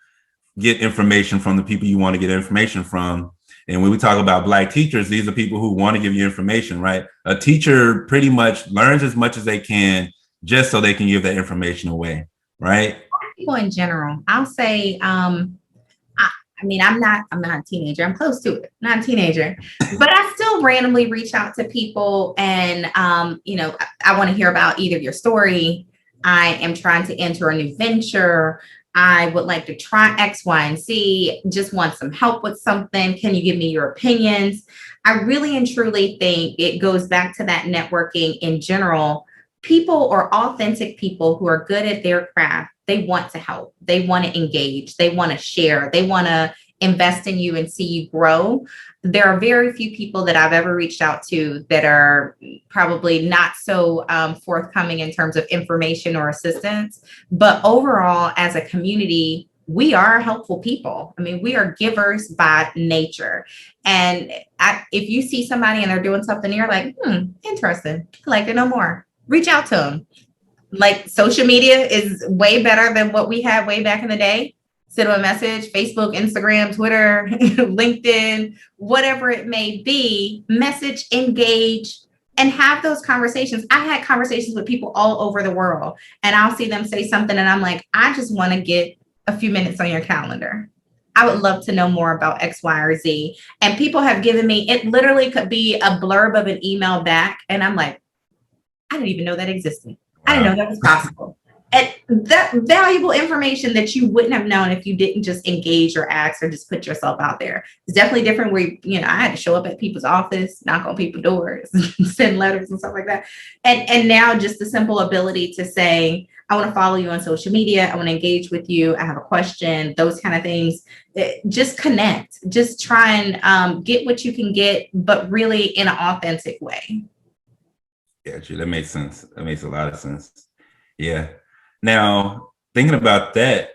get information from the people you want to get information from. And when we talk about Black teachers, these are people who want to give you information, right? A teacher pretty much learns as much as they can just so they can give that information away, right? People in general, I'll say, I'm not a teenager. I'm close to it. Not a teenager, but I still randomly reach out to people and, I want to hear about either your story. I am trying to enter a new venture. I would like to try X, Y, and Z. Just want some help with something. Can you give me your opinions? I really and truly think it goes back to that networking in general. People or authentic people who are good at their craft, they want to help. They want to engage. They want to share. They want to invest in you and see you grow. There are very few people that I've ever reached out to that are probably not so forthcoming in terms of information or assistance. But overall, as a community, we are helpful people. I mean, we are givers by nature. And if you see somebody and they're doing something, you're like, interesting. I'd like to know more. Reach out to them. Like, social media is way better than what we had way back in the day. Send them a message, Facebook, Instagram, Twitter, LinkedIn, whatever it may be, message, engage, and have those conversations. I had conversations with people all over the world, and I'll see them say something and I'm like, I just want to get a few minutes on your calendar. I would love to know more about X, Y, or Z. And people have given me, it literally could be a blurb of an email back. And I'm like, I didn't even know that existed. I didn't know that was possible. And that valuable information that you wouldn't have known if you didn't just engage or ask or just put yourself out there. It's definitely different where, I had to show up at people's office, knock on people's doors, send letters and stuff like that. And now just the simple ability to say, I want to follow you on social media. I want to engage with you. I have a question, those kind of things. Just connect, just try and get what you can get, but really in an authentic way. Yeah, that makes sense. That makes a lot of sense. Yeah. Now, thinking about that,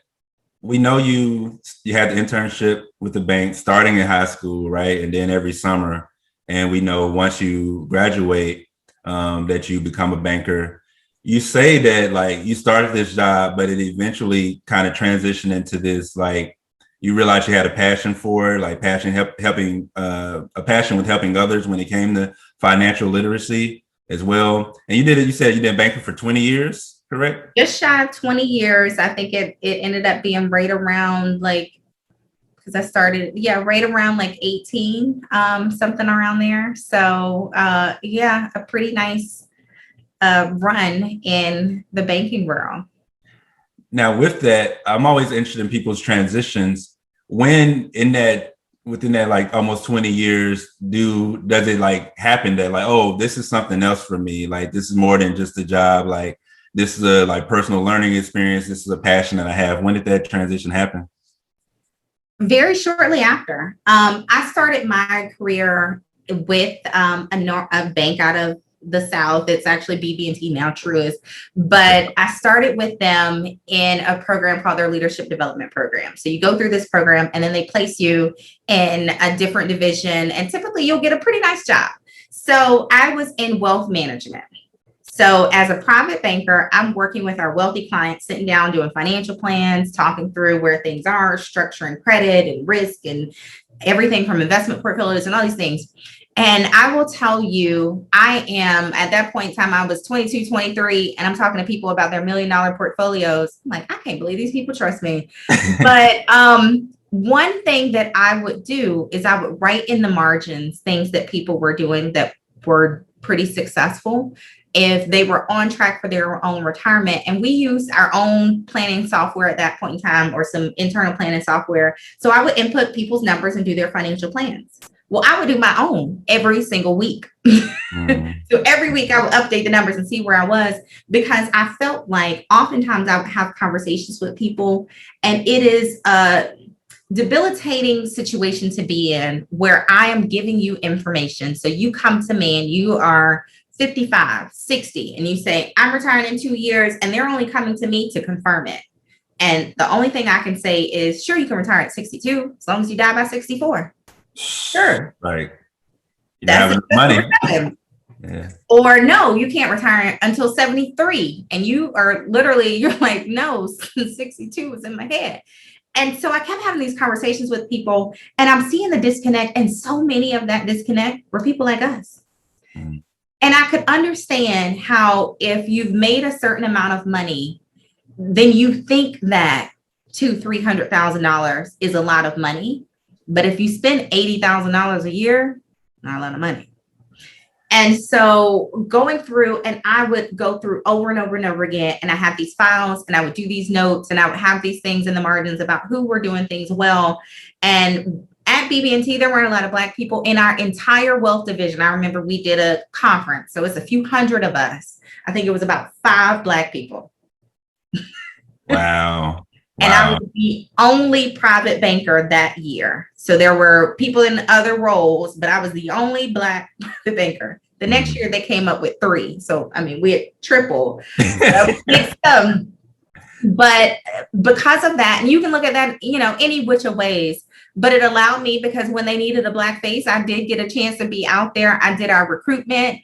we know you had the internship with the bank starting in high school, right? And then every summer. And we know once you graduate, that you become a banker. You say that like you started this job, but it eventually kind of transitioned into this, like you realized you had a passion for it, like helping a passion with helping others when it came to financial literacy as well. And you said you did banking for 20 years, correct? Just shy of 20 years. I think it ended up being right around because I started, right around 18, something around there. So a pretty nice run in the banking world. Now with that, I'm always interested in people's transitions. When within that like almost 20 years, does it happen that oh, this is something else for me? Like this is more than just a job. Like this is a personal learning experience. This is a passion that I have. When did that transition happen? Very shortly after. I started my career with a bank out of the South. It's actually BB&T, now Truist, but I started with them in a program called their Leadership Development Program. So you go through this program and then they place you in a different division, and typically you'll get a pretty nice job. So I was in wealth management. So as a private banker, I'm working with our wealthy clients, sitting down, doing financial plans, talking through where things are, structuring credit and risk and everything from investment portfolios and all these things. And I will tell you, I am at that point in time, I was 22, 23, and I'm talking to people about their $1 million portfolios. I'm like, I can't believe these people trust me. But one thing that I would do is I would write in the margins things that people were doing that were pretty successful, if they were on track for their own retirement. And we used our own planning software at that point in time, or some internal planning software. So I would input people's numbers and do their financial plans. Well, I would do my own every single week. So every week I would update the numbers and see where I was, because I felt like oftentimes I would have conversations with people, and it is a debilitating situation to be in where I am giving you information. So you come to me and you are 55, 60, and you say, I'm retiring in 2 years, and they're only coming to me to confirm it. And the only thing I can say is, sure, you can retire at 62, as long as you die by 64. Sure. Like, you don't have enough money. Yeah. Or no, you can't retire until 73. And you are literally, you're like, no, 62 is in my head. And so I kept having these conversations with people, and I'm seeing the disconnect, and so many of that disconnect were people like us. And I could understand how if you've made a certain amount of money, then you think that $200,000-$300,000 is a lot of money. But if you spend $80,000 a year, not a lot of money. And so going through, and I would go through over and over and over again, and I have these files, and I would do these notes, and I would have these things in the margins about who were doing things well. And at BB&T, there weren't a lot of Black people in our entire wealth division. I remember we did a conference, so it's a few hundred of us. I think it was about 5 Black people. Wow. And I was the only private banker that year. So there were people in other roles, but I was the only Black private banker. The next year they came up with 3. So, I mean, we had tripled. But because of that, and you can look at that, any which of ways, but it allowed me, because when they needed a black face, I did get a chance to be out there. I did our recruitment.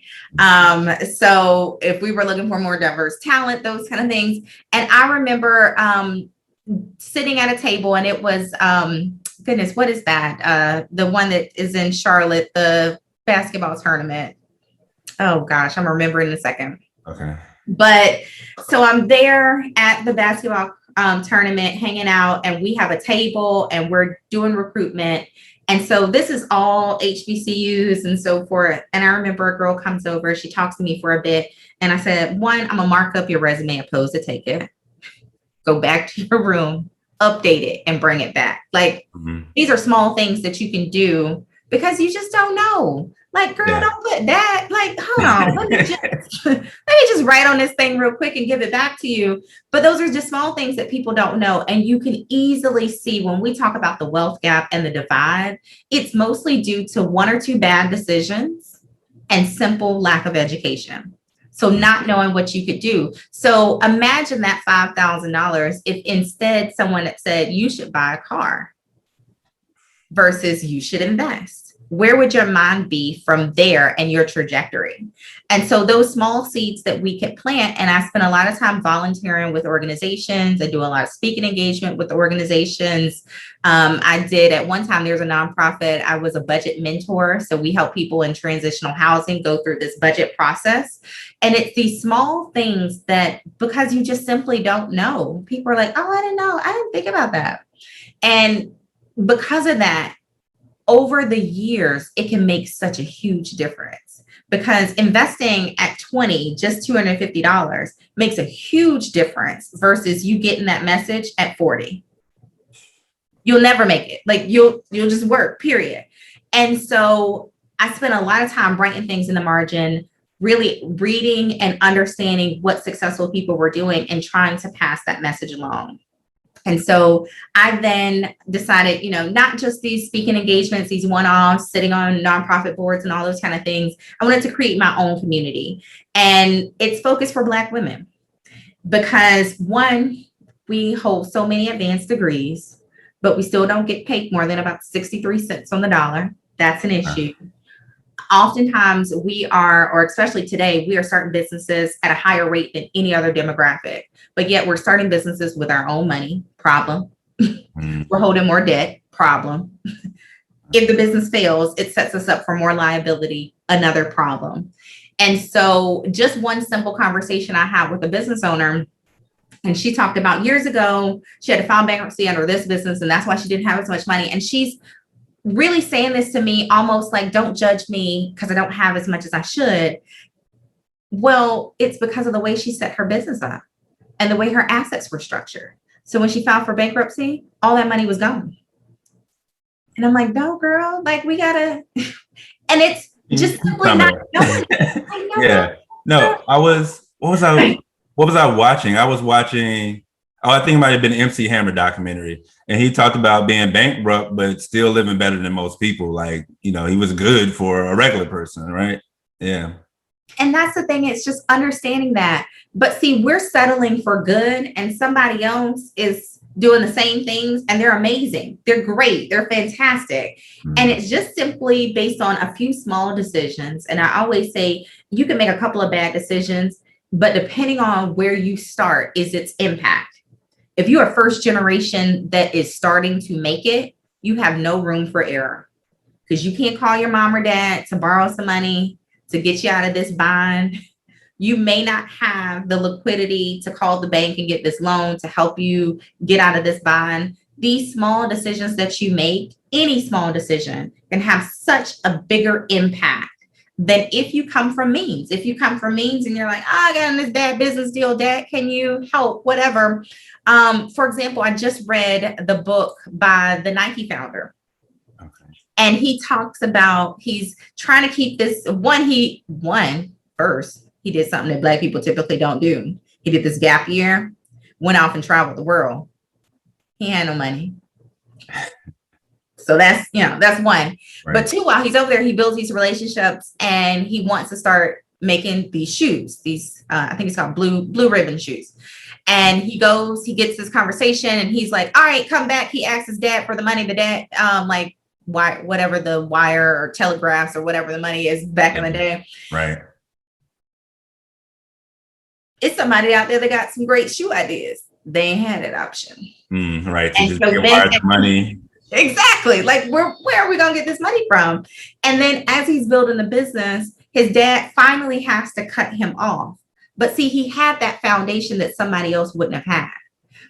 So if we were looking for more diverse talent, those kind of things. And I remember sitting at a table, and it was, goodness, what is that? The one that is in Charlotte, the basketball tournament. Oh gosh, I'm remembering in a second. Okay. But so I'm there at the basketball tournament hanging out, and we have a table and we're doing recruitment. And so this is all HBCUs and so forth. And I remember a girl comes over, she talks to me for a bit. And I said, one, I'm gonna mark up your resume, opposed to take it, go back to your room, update it, and bring it back. Like, these are small things that you can do because you just don't know. Like, girl, don't put that. Like, hold on, let me just write on this thing real quick and give it back to you. But those are just small things that people don't know. And you can easily see when we talk about the wealth gap and the divide, it's mostly due to one or two bad decisions and simple lack of education. So not knowing what you could do. So imagine that $5,000 if instead someone had said you should buy a car versus you should invest. Where would your mind be from there and your trajectory? And so those small seeds that we could plant, and I spend a lot of time volunteering with organizations. I do a lot of speaking engagement with organizations. I did at one time, there's a nonprofit, I was a budget mentor. So we help people in transitional housing go through this budget process. And it's these small things that, because you just simply don't know, people are like, oh, I didn't know. I didn't think about that. And because of that, over the years, it can make such a huge difference, because investing at 20, just $250 makes a huge difference versus you getting that message at 40. You'll never make it. Like, you'll just work, period. And so I spent a lot of time writing things in the margin, really reading and understanding what successful people were doing and trying to pass that message along. And so I then decided, not just these speaking engagements, these one-offs, sitting on nonprofit boards and all those kind of things. I wanted to create my own community, and it's focused for Black women because, one, we hold so many advanced degrees, but we still don't get paid more than about 63 cents on the dollar. That's an issue. Oftentimes we are, or especially today, we are starting businesses at a higher rate than any other demographic, but yet we're starting businesses with our own money. Problem. We're holding more debt. Problem. If the business fails, it sets us up for more liability. Another problem. And so just one simple conversation I had with a business owner, and she talked about years ago, she had to file bankruptcy under this business, and that's why she didn't have as much money. And she's really saying this to me almost like, don't judge me because I don't have as much as I should. Well, it's because of the way she set her business up and the way her assets were structured. So when she filed for bankruptcy, all that money was gone. And I'm like, no, girl, like, we gotta, and it's just simply not knowing. Yeah. No, what was I watching? I was watching, I think it might have been an MC Hammer documentary. And he talked about being bankrupt, but still living better than most people. Like, he was good for a regular person, right? Yeah. And that's the thing. It's just understanding that. But see, we're settling for good, and somebody else is doing the same things, and they're amazing. They're great. They're fantastic. And it's just simply based on a few small decisions. And I always say you can make a couple of bad decisions, but depending on where you start is its impact. If you're a first generation that is starting to make it, you have no room for error, because you can't call your mom or dad to borrow some money to get you out of this bind. You may not have the liquidity to call the bank and get this loan to help you get out of this bind. These small decisions that you make, any small decision, can have such a bigger impact than if you come from means. If you come from means and you're like, I got in this bad business deal, Dad, can you help? Whatever. For example, I just read the book by the Nike founder. And he talks about, he's trying to keep this first, he did something that Black people typically don't do. He did this gap year, went off and traveled the world. He had no money. So that's one. Right. But two, while he's over there, he builds these relationships and he wants to start making these shoes, I think it's called blue ribbon shoes. And he gets this conversation and he's like, all right, come back. He asks his dad for the money. The dad, like, whatever the wire or telegraphs or whatever the money is back in the day. Right. It's somebody out there that got some great shoe ideas. They ain't had that option. Right. To And just so get then- wired the money. Exactly. Like, where are we going to get this money from? And then as he's building the business, his dad finally has to cut him off. But see, he had that foundation that somebody else wouldn't have had.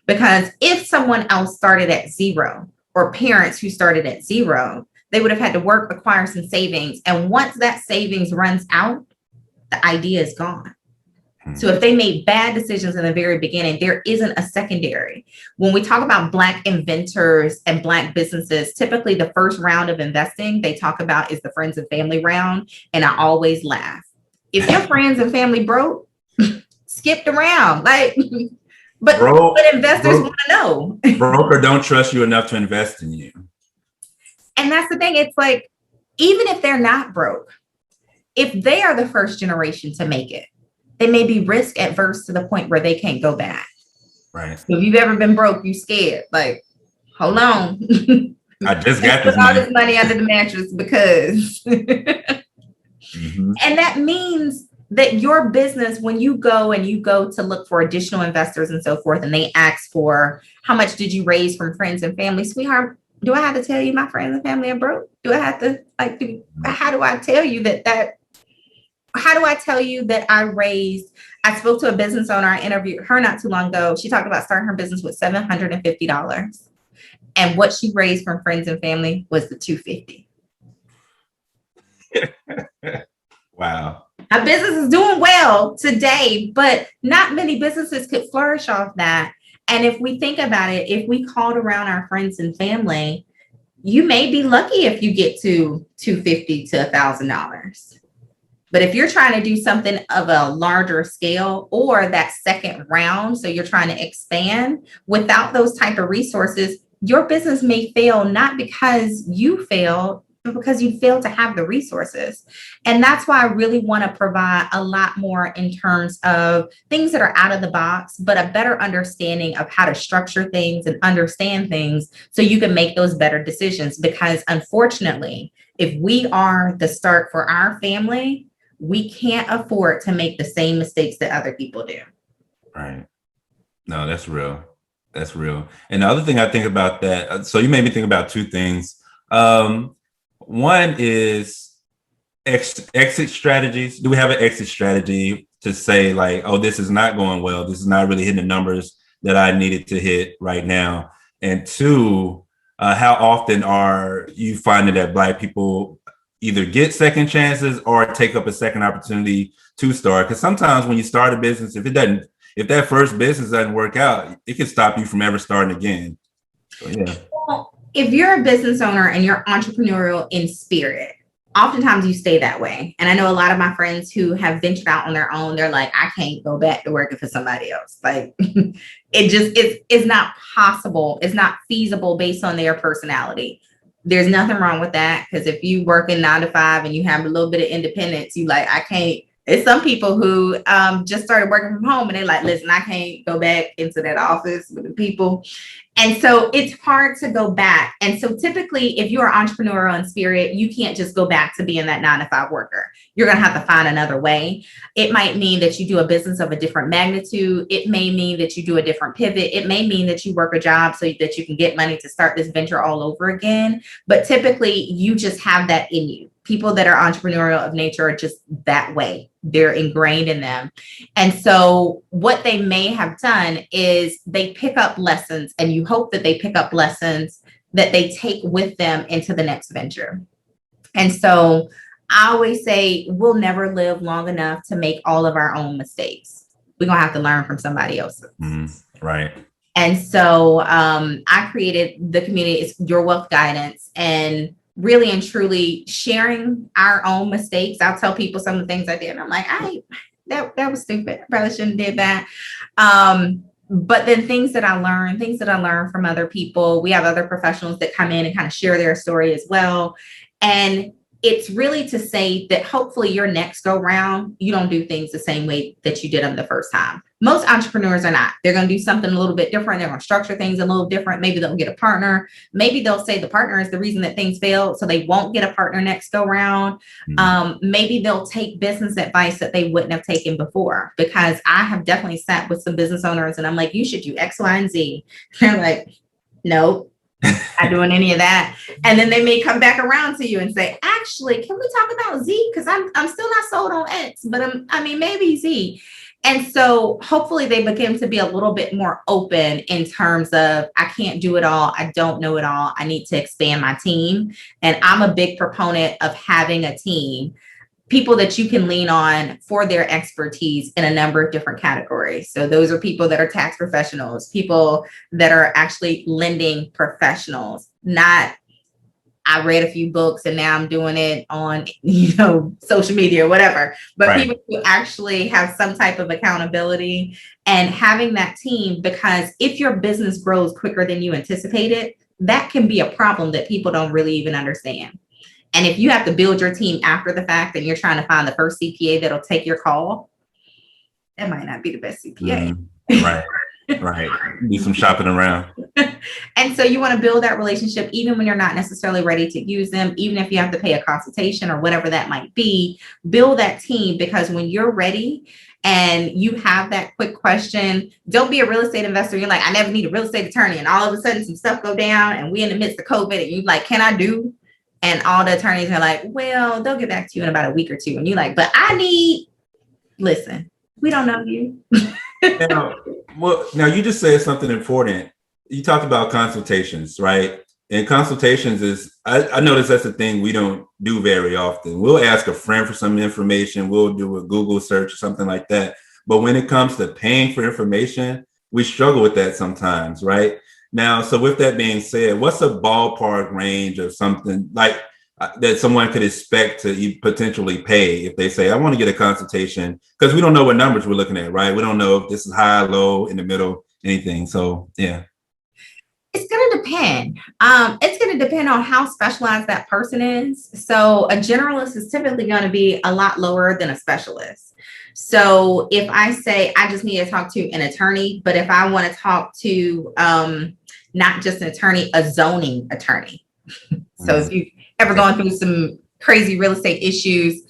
Because if someone else started at zero, or parents who started at zero, they would have had to work, acquire some savings. And once that savings runs out, the idea is gone. So if they made bad decisions in the very beginning, there isn't a secondary. When we talk about Black inventors and Black businesses, typically the first round of investing they talk about is the friends and family round. And I always laugh. If your friends and family broke, skip the round. Like, but investors want to know. Broker don't trust you enough to invest in you. And that's the thing. It's like, even if they're not broke, if they are the first generation to make it, they may be risk adverse to the point where they can't go back. Right. So if you've ever been broke, you scared. Like, hold on. I just got all this money under the mattress because. And that means that your business, when you go to look for additional investors and so forth, and they ask for how much did you raise from friends and family, sweetheart, do I have to tell you my friends and family are broke? Do I have to how do I tell you that how do I tell you that I spoke to a business owner, I interviewed her not too long ago. She talked about starting her business with $750. And what she raised from friends and family was the $250. Wow. Our business is doing well today, but not many businesses could flourish off that. And if we think about it, if we called around our friends and family, you may be lucky if you get to $250 to $1,000. But if you're trying to do something of a larger scale or that second round, so you're trying to expand without those type of resources, your business may fail, not because you failed, but because you failed to have the resources. And that's why I really want to provide a lot more in terms of things that are out of the box, but a better understanding of how to structure things and understand things so you can make those better decisions. Because unfortunately, if we are the start for our family, we can't afford to make the same mistakes that other people do. Right. No, that's real. That's real. And the other thing I think about that, so you made me think about two things. One is exit strategies. Do we have an exit strategy to say like, oh, this is not going well. This is not really hitting the numbers that I needed to hit right now. And two, how often are you finding that Black people either get second chances or take up a second opportunity to start? Because sometimes when you start a business, if that first business doesn't work out, it can stop you from ever starting again. So, yeah. Well, if you're a business owner and you're entrepreneurial in spirit, oftentimes you stay that way. And I know a lot of my friends who have ventured out on their own, they're like, I can't go back to working for somebody else. Like it's not possible. It's not feasible based on their personality. There's nothing wrong with that. Because if you work in 9 to 5 and you have a little bit of independence, you like, I can't. It's some people who just started working from home and they're like, listen, I can't go back into that office with the people. And so it's hard to go back. And so typically, if you are entrepreneurial in spirit, you can't just go back to being that 9 to 5 worker. You're going to have to find another way. It might mean that you do a business of a different magnitude. It may mean that you do a different pivot. It may mean that you work a job so that you can get money to start this venture all over again. But typically, you just have that in you. People that are entrepreneurial of nature are just that way. They're ingrained in them. And so what they may have done is they pick up lessons, and you hope that they pick up lessons that they take with them into the next venture. And so I always say we'll never live long enough to make all of our own mistakes. We're going to have to learn from somebody else's. Right. And so I created the community, it's Your Wealth Guidance, and really and truly sharing our own mistakes. I'll tell people some of the things I did. And I'm like, that was stupid. I probably shouldn't have did that. But then things that I learned from other people. We have other professionals that come in and kind of share their story as well. And it's really to say that hopefully your next go round, you don't do things the same way that you did them the first time. Most entrepreneurs are not. They're going to do something a little bit different. They're going to structure things a little different. Maybe they'll get a partner. Maybe they'll say the partner is the reason that things failed, so they won't get a partner next go round. Maybe they'll take business advice that they wouldn't have taken before, because I have definitely sat with some business owners and I'm like, you should do X, Y, and Z. They're like, nope, not doing any of that. And then they may come back around to you and say, actually, can we talk about Z? Because I'm still not sold on X, but maybe Z. And so hopefully they begin to be a little bit more open in terms of, I can't do it all. I don't know it all. I need to expand my team. And I'm a big proponent of having a team, people that you can lean on for their expertise in a number of different categories. So those are people that are tax professionals, people that are actually lending professionals, not I read a few books and now I'm doing it on, social media or whatever, but right. People who actually have some type of accountability and having that team, because if your business grows quicker than you anticipated, that can be a problem that people don't really even understand. And if you have to build your team after the fact and you're trying to find the first CPA that'll take your call, that might not be the best CPA. Right. Right. Do some shopping around. And so you want to build that relationship even when you're not necessarily ready to use them, even if you have to pay a consultation or whatever that might be, build that team, because when you're ready and you have that quick question, don't be a real estate investor. You're like, I never need a real estate attorney. And all of a sudden some stuff go down and we in the midst of COVID and you're like, can I do? And all the attorneys are like, well, they'll get back to you in about a week or two. And you're like, but listen, we don't know you. Now you just said something important. You talked about consultations, right? And consultations is, I notice that's a thing we don't do very often. We'll ask a friend for some information. We'll do a Google search or something like that. But when it comes to paying for information, we struggle with that sometimes, right? Now, so with that being said, what's a ballpark range of something like that someone could expect to potentially pay if they say, I want to get a consultation? Because we don't know what numbers we're looking at, right? We don't know if this is high, low, in the middle, anything. So, yeah. It's going to depend. It's going to depend on how specialized that person is. So a generalist is typically going to be a lot lower than a specialist. So if I say I just need to talk to an attorney, but if I want to talk to not just an attorney, a zoning attorney. So if you've ever gone through some crazy real estate issues,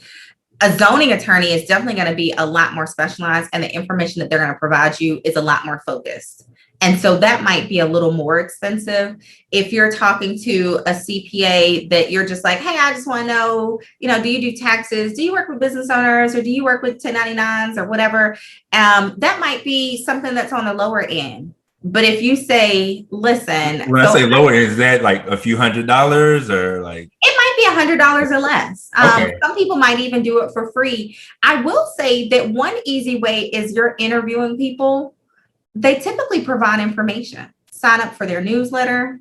a zoning attorney is definitely going to be a lot more specialized, and the information that they're going to provide you is a lot more focused. And so that might be a little more expensive. If you're talking to a CPA that you're just like, hey, I just want to know, do you do taxes? Do you work with business owners, or do you work with 1099s or whatever? That might be something that's on the lower end. But if you say, listen, when I say lower, is that like a few $100s or like? It might be $100 or less. Okay. Some people might even do it for free. I will say that one easy way is you're interviewing people. They typically provide information. Sign up for their newsletter,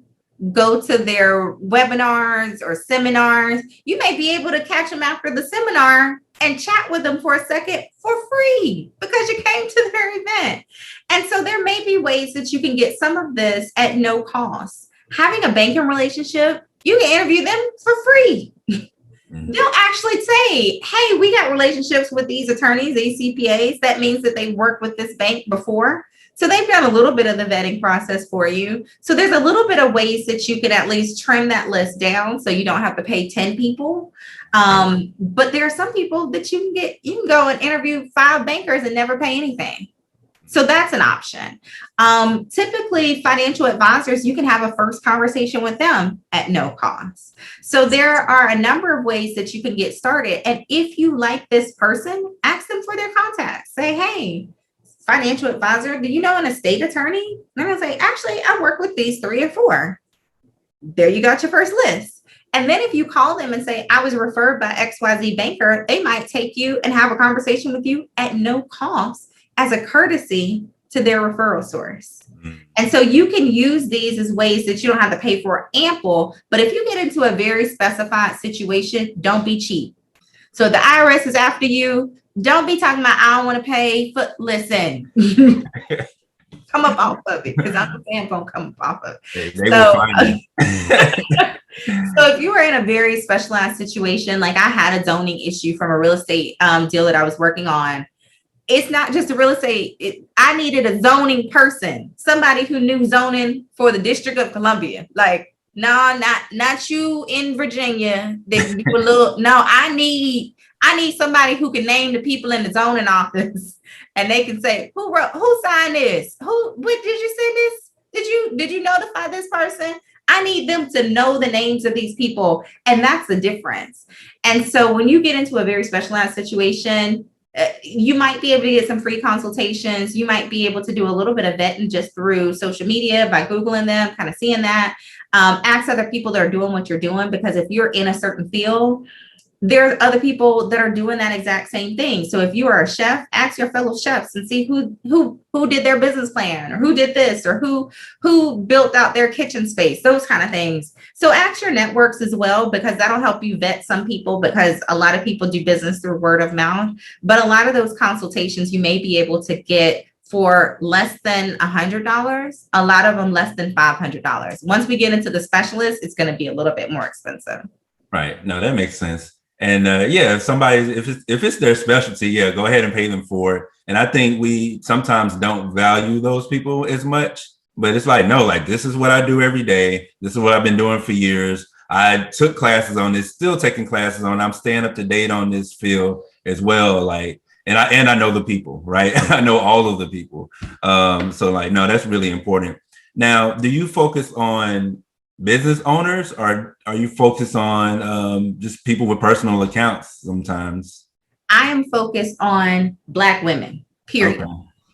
go to their webinars or seminars. You may be able to catch them after the seminar and chat with them for a second for free because you came to their event. And so there may be ways that you can get some of this at no cost. Having a banking relationship, you can interview them for free. They'll actually say, hey, we got relationships with these attorneys, these CPAs. That means that they've worked with this bank before. So they've done a little bit of the vetting process for you. So there's a little bit of ways that you can at least trim that list down so you don't have to pay 10 people. But there are some people that you can go and interview 5 bankers and never pay anything. So that's an option. Typically, financial advisors, you can have a first conversation with them at no cost. So there are a number of ways that you can get started. And if you like this person, ask them for their contacts. Say, hey, financial advisor, do you know an estate attorney? They're going to say, actually, I work with these 3 or 4. There you got your first list. And then if you call them and say, I was referred by XYZ banker, they might take you and have a conversation with you at no cost as a courtesy to their referral source. And so you can use these as ways that you don't have to pay for ample. But if you get into a very specified situation, don't be cheap. So the IRS is after you. Don't be talking about, I don't want to pay. Listen, come up off of it, because I'm saying going to come up off of it. They will find you. So if you were in a very specialized situation, like I had a zoning issue from a real estate deal that I was working on, it's not just a real estate. I needed a zoning person, somebody who knew zoning for the District of Columbia. Like, no, not you in Virginia. They do a little. No, I need somebody who can name the people in the zoning office, and they can say who signed this, what did you send this? Did you notify this person? I need them to know the names of these people, and that's the difference. And so when you get into a very specialized situation, you might be able to get some free consultations. You might be able to do a little bit of vetting just through social media by Googling them, kind of seeing that. Ask other people that are doing what you're doing, because if you're in a certain field, there's other people that are doing that exact same thing. So if you are a chef, ask your fellow chefs and see who did their business plan, or who did this, or who built out their kitchen space, those kind of things. So ask your networks as well, because that'll help you vet some people, because a lot of people do business through word of mouth. But a lot of those consultations you may be able to get for less than $100, a lot of them less than $500. Once we get into the specialist, it's going to be a little bit more expensive. Right. No, that makes sense. And yeah, if it's their specialty, yeah, go ahead and pay them for it. And I think we sometimes don't value those people as much, but it's like, no, like, this is what I do every day. This is what I've been doing for years. I took classes on this, still taking classes on. I'm staying up to date on this field as well. Like, and I know the people, right? I know all of the people. So like, no, that's really important. Now, do you focus on business owners, or are you focused on just people with personal accounts sometimes? I am focused on Black women, period. Okay.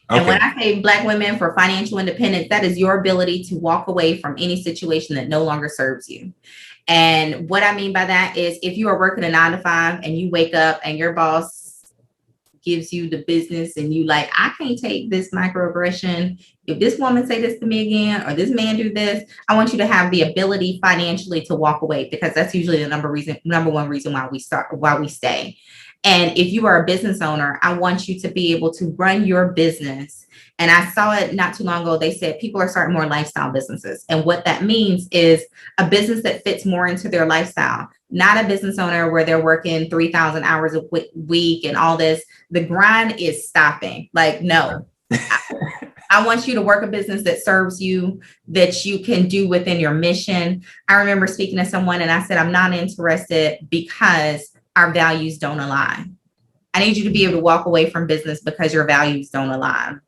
And when I say Black women for financial independence, that is your ability to walk away from any situation that no longer serves you. And what I mean by that is, if you are working a 9 to 5 and you wake up and your boss gives you the business and you like, I can't take this microaggression. If this woman say this to me again, or this man do this, I want you to have the ability financially to walk away, because that's usually the number one reason why we stay. And if you are a business owner, I want you to be able to run your business. And I saw it not too long ago. They said people are starting more lifestyle businesses. And what that means is a business that fits more into their lifestyle, not a business owner where they're working 3,000 hours a week and all this. The grind is stopping. Like, no, I want you to work a business that serves you, that you can do within your mission. I remember speaking to someone and I said, I'm not interested because our values don't align. I need you to be able to walk away from business because your values don't align.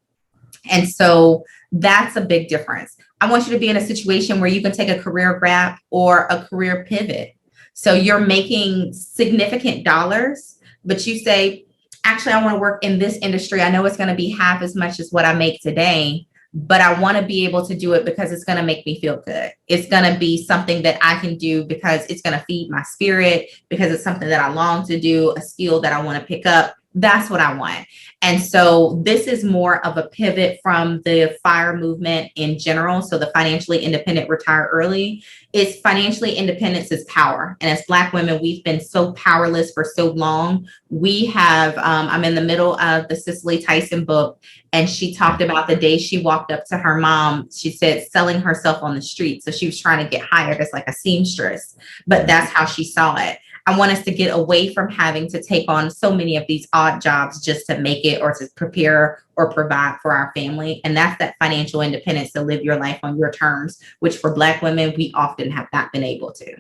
And so that's a big difference. I want you to be in a situation where you can take a career gap or a career pivot. So you're making significant dollars, but you say, actually, I want to work in this industry. I know it's going to be half as much as what I make today, but I want to be able to do it because it's going to make me feel good. It's going to be something that I can do because it's going to feed my spirit, because it's something that I long to do, a skill that I want to pick up. That's what I want. And so this is more of a pivot from the FIRE movement in general. So the financially independent, retire early. It's financially independence is power. And as Black women, we've been so powerless for so long. We have, I'm in the middle of the Cicely Tyson book, and she talked about the day she walked up to her mom. She said selling herself on the street. So she was trying to get hired as like a seamstress, but that's how she saw it. I want us to get away from having to take on so many of these odd jobs just to make it or to prepare or provide for our family. And that's that financial independence, to live your life on your terms, which for Black women, we often have not been able to.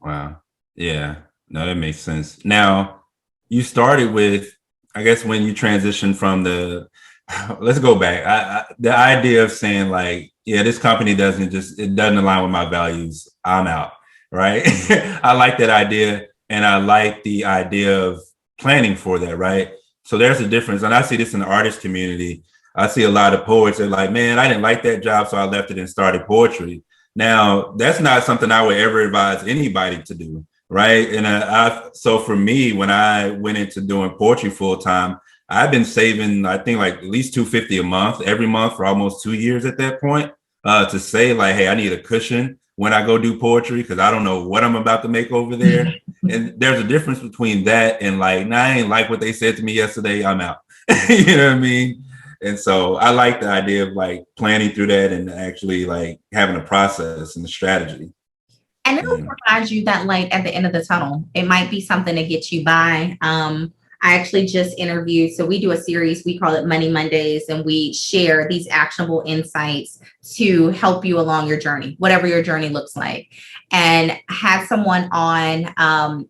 Wow. Yeah. No, that makes sense. Now, you started with, I guess, when you transitioned from let's go back. The idea of saying like, yeah, this company it doesn't align with my values. I'm out. Right. I like that idea. And I like the idea of planning for that. Right. So there's a difference. And I see this in the artist community. I see a lot of poets that are like, man, I didn't like that job, so I left it and started poetry. Now, that's not something I would ever advise anybody to do. Right. And so for me, when I went into doing poetry full time, I've been saving, I think, like at least $250 every month for almost 2 years at that point, to say like, hey, I need a cushion when I go do poetry, because I don't know what I'm about to make over there. And there's a difference between that and like, nah, I ain't like what they said to me yesterday, I'm out. You know what I mean? And so I like the idea of like planning through that and actually like having a process and a strategy. And it'll provide you that light at the end of the tunnel. It might be something to get you by. I actually just interviewed, so we do a series, we call it Money Mondays, and we share these actionable insights to help you along your journey, whatever your journey looks like. And had someone on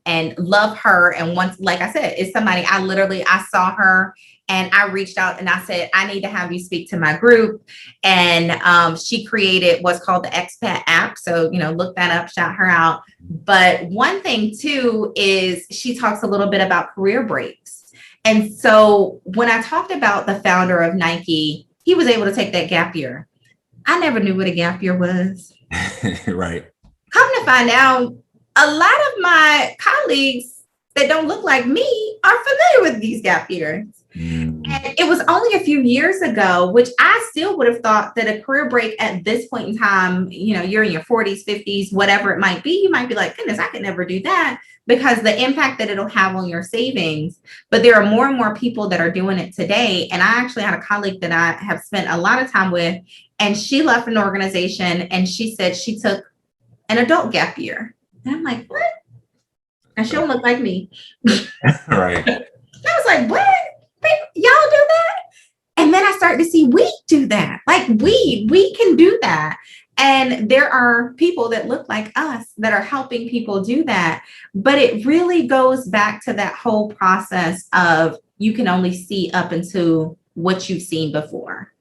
and love her. And once, like I said, it's somebody I saw her and I reached out and I said, I need to have you speak to my group. And she created what's called the Expat app. So, look that up, shout her out. But one thing too is she talks a little bit about career breaks. And so when I talked about the founder of Nike, he was able to take that gap year. I never knew what a gap year was. Right. Come to find out, a lot of my colleagues that don't look like me are familiar with these gap years. And it was only a few years ago, which I still would have thought that a career break at this point in time, you're in your 40s, 50s, whatever it might be, you might be like, goodness, I could never do that because the impact that it'll have on your savings. But there are more and more people that are doing it today. And I actually had a colleague that I have spent a lot of time with, and she left an organization and she said she took an adult gap year. And I'm like, what? And she don't look like me. Right. I was like, what? Y'all do that? And then I started to see we do that. Like we can do that. And there are people that look like us that are helping people do that. But it really goes back to that whole process of you can only see up into what you've seen before.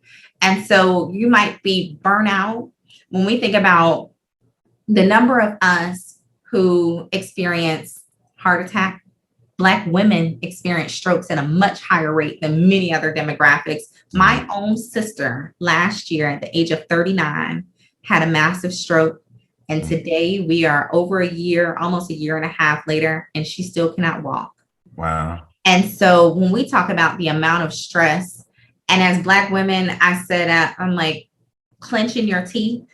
And so you might be burnout. When we think about the number of us who experience heart attack, Black women experience strokes at a much higher rate than many other demographics. My own sister last year at the age of 39 had a massive stroke. And today we are over a year, almost a year and a half later, and she still cannot walk. Wow. And so when we talk about the amount of stress, and as Black women, I said, I'm like clenching your teeth.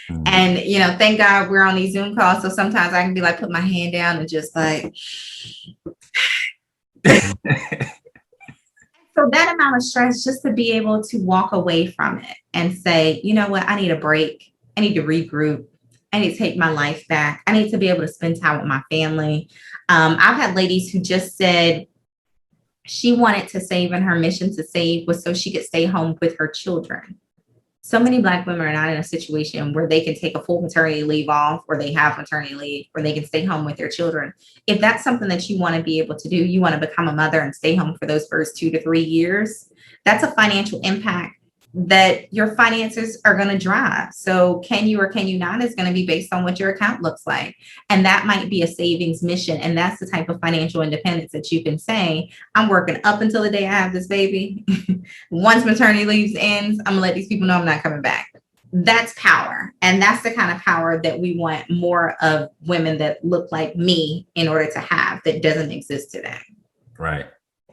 And, thank God we're on these Zoom calls. So sometimes I can be like, put my hand down and just like. So that amount of stress, just to be able to walk away from it and say, you know what, I need a break. I need to regroup. I need to take my life back. I need to be able to spend time with my family. I've had ladies who just said she wanted to save, and her mission to save was so she could stay home with her children. So many Black women are not in a situation where they can take a full maternity leave off, or they have maternity leave, or they can stay home with their children. If that's something that you want to be able to do, you want to become a mother and stay home for those first 2 to 3 years, that's a financial impact that your finances are going to drive. So can you or can you not is going to be based on what your account looks like. And that might be a savings mission. And that's the type of financial independence that you can say, I'm working up until the day I have this baby. Once maternity leave ends, I'm gonna let these people know I'm not coming back. That's power. And that's the kind of power that we want more of women that look like me in order to have, that doesn't exist today. Right.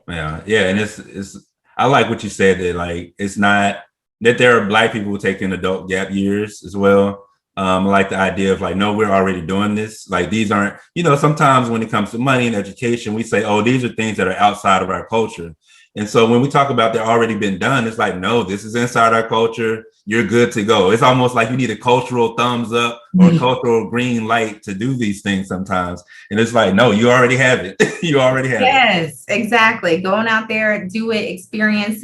Yeah. Yeah. And it's, I like what you said, that like, it's not that there are Black people taking adult gap years as well. I like the idea of like, no, we're already doing this. Like, these aren't, sometimes when it comes to money and education, we say, oh, these are things that are outside of our culture. And so when we talk about they're already been done, it's like, no, this is inside our culture. You're good to go. It's almost like you need a cultural thumbs up or a cultural green light to do these things sometimes. And it's like, no, you already have it. You already have it. Yes, exactly. Going out there, do it, experience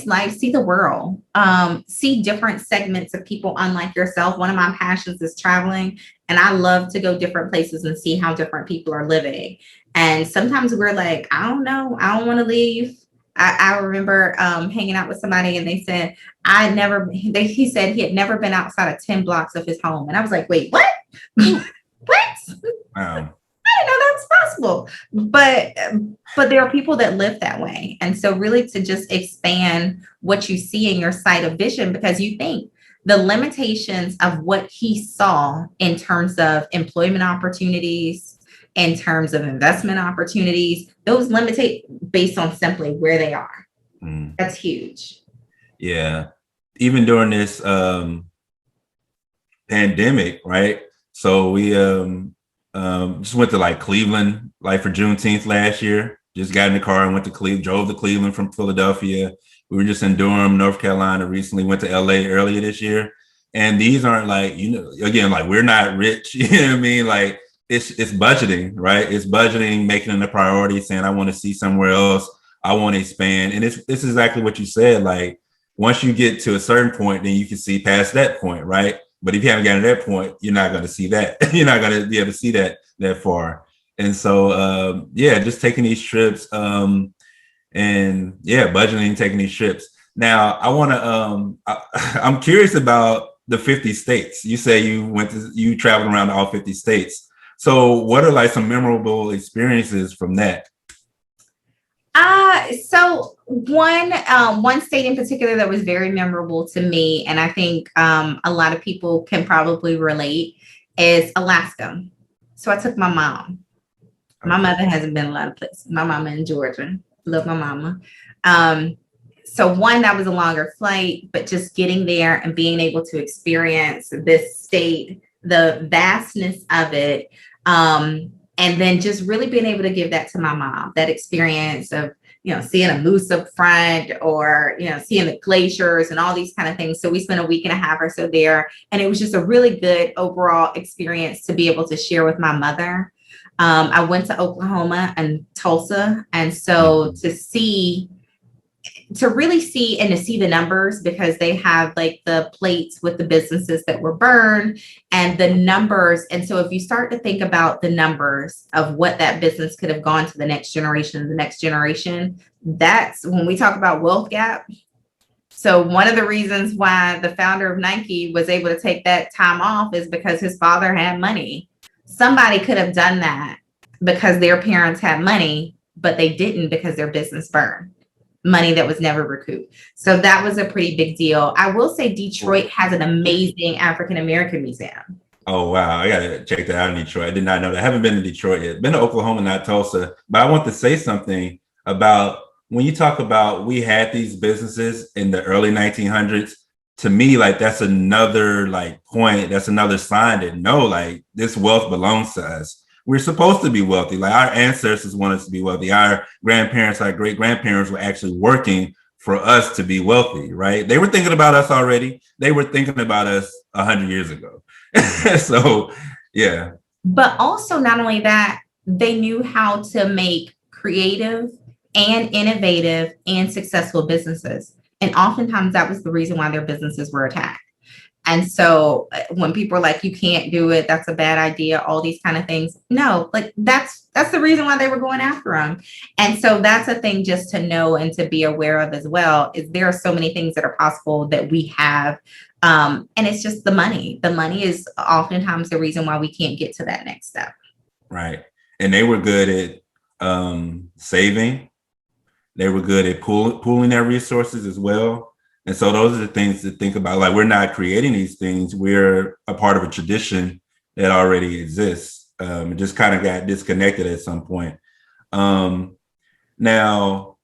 life, see the world, see different segments of people unlike yourself. One of my passions is traveling, and I love to go different places and see how different people are living. And sometimes we're like, I don't know, I don't want to leave. I remember hanging out with somebody, and they said, he said he had never been outside of 10 blocks of his home. And I was like, wait, what? What? Wow. I didn't know that was possible. But there are people that live that way. And so really to just expand what you see in your sight of vision, because you think the limitations of what he saw in terms of employment opportunities, in terms of investment opportunities, those limitate based on simply where they are. That's huge. Yeah. Even during this pandemic, right? So we just went to like Cleveland, like for Juneteenth last year. Just got in the car and went to Cleveland, drove to Cleveland from Philadelphia. We were just in Durham, North Carolina recently, went to LA earlier this year. And these aren't like, again, like we're not rich, you know what I mean? Like it's budgeting, right? It's budgeting, making it a priority, saying I want to see somewhere else, I want to expand. And it's exactly what you said. Like once you get to a certain point, then you can see past that point, right? But if you haven't gotten to that point, you're not going to see that. You're not going to be able to see that far. And so yeah, just taking these trips, and yeah, budgeting, taking these trips. Now I want to I'm curious about the 50 states. You say you traveled around all 50 states. So what are like some memorable experiences from that? So one state in particular that was very memorable to me, and I think a lot of people can probably relate, is Alaska. So I took my mom. My mother hasn't been a lot of places. My mama in Georgia. Love my mama. So one, that was a longer flight, but just getting there and being able to experience this state, the vastness of it, and then just really being able to give that to my mom, that experience of, seeing a moose up front, or, seeing the glaciers and all these kind of things. So we spent a week and a half or so there, and it was just a really good overall experience to be able to share with my mother. I went to Oklahoma and Tulsa, and so to really see and to see the numbers, because they have like the plates with the businesses that were burned and the numbers. And so if you start to think about the numbers of what that business could have gone to the next generation, that's when we talk about wealth gap. So one of the reasons why the founder of Nike was able to take that time off is because his father had money. Somebody could have done that because their parents had money, but they didn't because their business burned. Money that was never recouped. So that was a pretty big deal. I will say Detroit has an amazing African-American museum. Oh, wow. I got to check that out in Detroit. I did not know that. I haven't been to Detroit yet. Been to Oklahoma, not Tulsa. But I want to say something about when you talk about we had these businesses in the early 1900s. To me, like that's another like point. That's another sign that no, like this wealth belongs to us. We're supposed to be wealthy. Like our ancestors want us to be wealthy. Our grandparents, our great grandparents were actually working for us to be wealthy, right? They were thinking about us already. They were thinking about us 100 years ago. So, yeah. But also not only that, they knew how to make creative and innovative and successful businesses. And oftentimes that was the reason why their businesses were attacked. And so when people are like, you can't do it, that's a bad idea, all these kind of things. No, like that's the reason why they were going after them. And so that's a thing just to know and to be aware of as well, is there are so many things that are possible that we have. And it's just the money. The money is oftentimes the reason why we can't get to that next step. Right. And they were good at saving. They were good at pooling their resources as well. And so those are the things to think about. Like we're not creating these things. We're a part of a tradition that already exists. It just kind of got disconnected at some point. Now,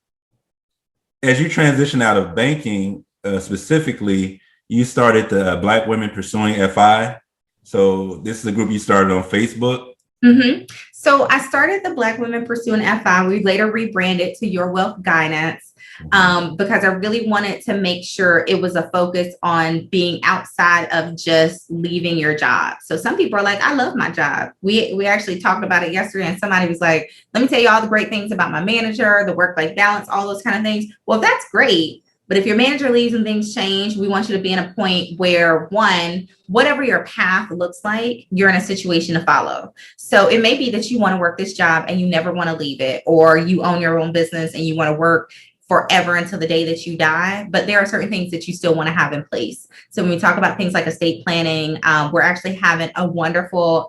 as you transition out of banking, specifically, you started the Black Women Pursuing FI. So this is a group you started on Facebook. Mm-hmm. So I started the Black Women Pursuing FI. We later rebranded to Your Wealth Guidance. Because I really wanted to make sure it was a focus on being outside of just leaving your job. So some people are like, I love my job. We actually talked about it yesterday, and somebody was like, let me tell you all the great things about my manager, the work-life balance, all those kind of things. Well, that's great. But if your manager leaves and things change, we want you to be in a point where, one, whatever your path looks like, you're in a situation to follow. So it may be that you want to work this job and you never want to leave it, or you own your own business and you want to work forever until the day that you die. But there are certain things that you still want to have in place. So when we talk about things like estate planning, we're actually having a wonderful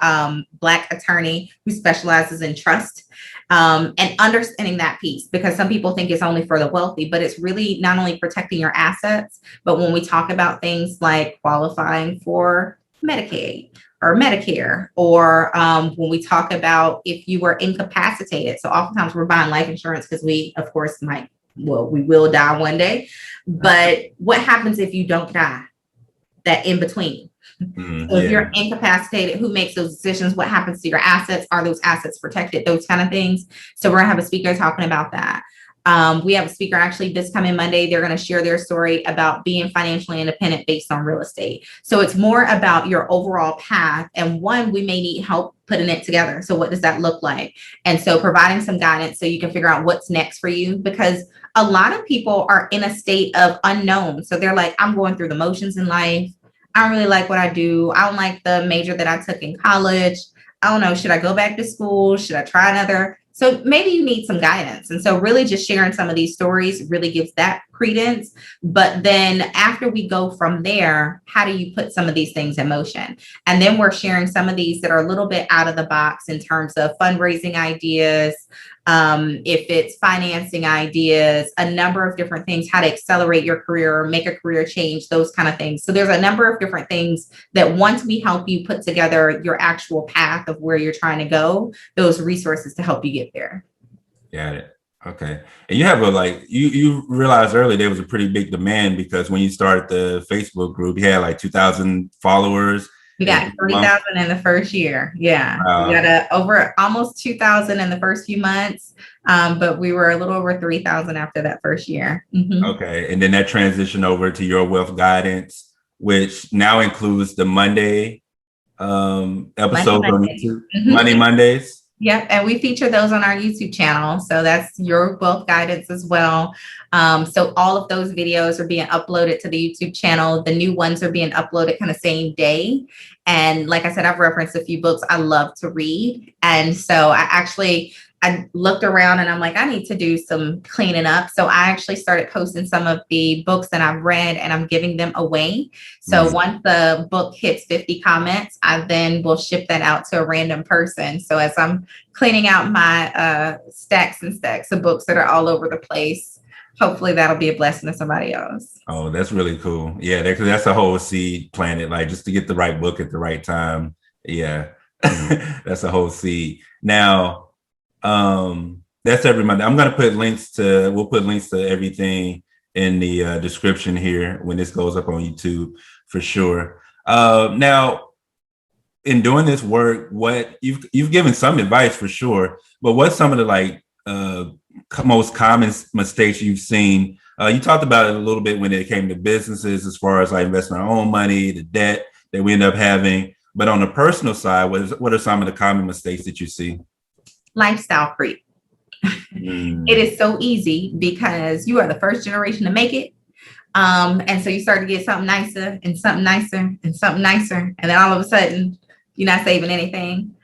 Black attorney who specializes in trust. And understanding that piece, because some people think it's only for the wealthy, but it's really not only protecting your assets, but when we talk about things like qualifying for Medicaid or Medicare, or when we talk about if you were incapacitated. So oftentimes we're buying life insurance because we, of course, we will die one day. But what happens if you don't die? That in between. So if you're incapacitated, who makes those decisions? What happens to your assets? Are those assets protected? Those kind of things. So we're gonna have a speaker talking about that. We have a speaker actually this coming Monday. They're going to share their story about being financially independent based on real estate. So it's more about your overall path. And one, we may need help putting it together. So what does that look like? And so providing some guidance so you can figure out what's next for you, because a lot of people are in a state of unknown. So they're like, I'm going through the motions in life. I don't really like what I do. I don't like the major that I took in college. I don't know. Should I go back to school? Should I try another? So maybe you need some guidance. And so really just sharing some of these stories really gives that credence. But then after we go from there, how do you put some of these things in motion? And then we're sharing some of these that are a little bit out of the box in terms of fundraising ideas, if it's financing ideas, a number of different things, how to accelerate your career, make a career change, those kind of things. So there's a number of different things that once we help you put together your actual path of where you're trying to go, those resources to help you get there. Got it. Okay. And you have you realized earlier there was a pretty big demand, because when you started the Facebook group, you had like 2,000 followers. We got 30,000 in the first year. Yeah. We got over almost 2,000 in the first few months. But we were a little over 3,000 after that first year. Mm-hmm. Okay. And then that transitioned over to Your Wealth Guidance, which now includes the Monday episodes on YouTube, Monday Mondays. Yep. And we feature those on our YouTube channel. So that's Your Wealth Guidance as well. So all of those videos are being uploaded to the YouTube channel. The new ones are being uploaded kind of same day. And like I said, I've referenced a few books I love to read. And so I looked around and I'm like, I need to do some cleaning up. So I actually started posting some of the books that I've read and I'm giving them away. So once the book hits 50 comments, I then will ship that out to a random person. So as I'm cleaning out my stacks and stacks of books that are all over the place, hopefully that'll be a blessing to somebody else. Oh, that's really cool. Yeah, that's a whole seed planted, like just to get the right book at the right time. Yeah, that's a whole seed. Now, that's every Monday. We'll put links to everything in the description here when this goes up on YouTube for sure. Now, in doing this work, what you've given some advice for sure, but what's some of the most common mistakes you've seen? You talked about it a little bit when it came to businesses, as far as like investing our own money, the debt that we end up having. But on the personal side, what are some of the common mistakes that you see? Lifestyle creep. It is so easy because you are the first generation to make it. And so you start to get something nicer and something nicer and something nicer. And then all of a sudden, you're not saving anything.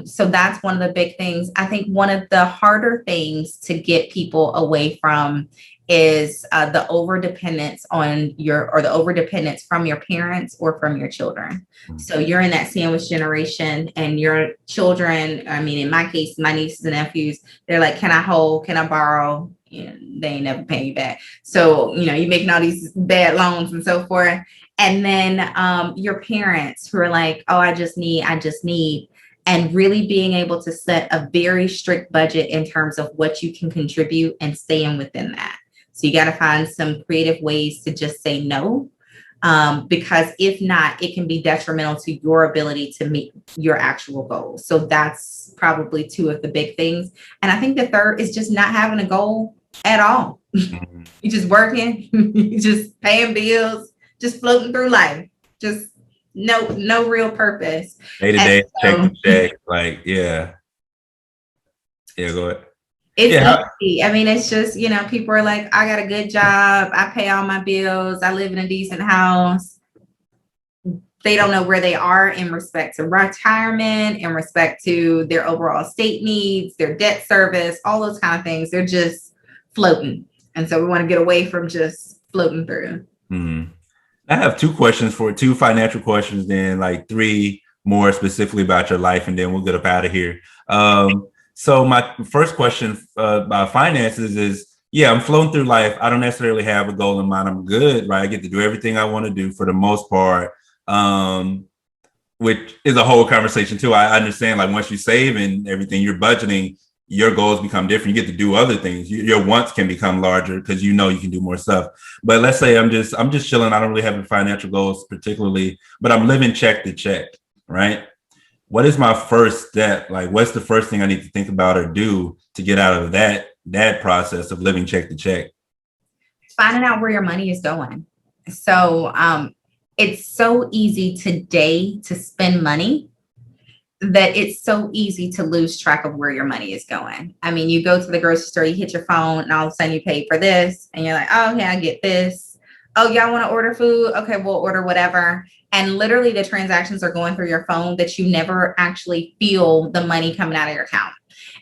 So that's one of the big things. I think one of the harder things to get people away from is the overdependence from your parents or from your children. So you're in that sandwich generation and your children, I mean, in my case, my nieces and nephews, they're like, can I hold, can I borrow? They ain't never paying you back. So, you're making all these bad loans and so forth. And then your parents who are like, oh, I just need, and really being able to set a very strict budget in terms of what you can contribute and staying within that. So you got to find some creative ways to just say no, because if not, it can be detrimental to your ability to meet your actual goals. So that's probably two of the big things. And I think the third is just not having a goal at all. You're just working, you just paying bills, just floating through life, just no real purpose. Day to day, check to check, yeah, go ahead. It's easy. I mean, it's just, people are like, I got a good job. I pay all my bills. I live in a decent house. They don't know where they are in respect to retirement, in respect to their overall estate needs, their debt service, all those kind of things. They're just floating. And so we want to get away from just floating through. Mm-hmm. I have two financial questions, then like three more specifically about your life, and then we'll get up out of here. So my first question about finances is, I'm floating through life. I don't necessarily have a goal in mind. I'm good, right? I get to do everything I want to do for the most part, which is a whole conversation too. I understand, like, once you save and everything, you're budgeting, your goals become different. You get to do other things. Your wants can become larger because you can do more stuff. But let's say I'm just chilling. I don't really have any financial goals particularly, but I'm living check to check, right? What is my first step? Like, what's the first thing I need to think about or do to get out of that that process of living check to check? Finding out where your money is going. So it's so easy today to spend money that it's so easy to lose track of where your money is going. I mean, you go to the grocery store, you hit your phone, and all of a sudden you pay for this, and you're like, oh, yeah, I get this. Oh, y'all want to order food? Okay, we'll order whatever. And literally the transactions are going through your phone that you never actually feel the money coming out of your account.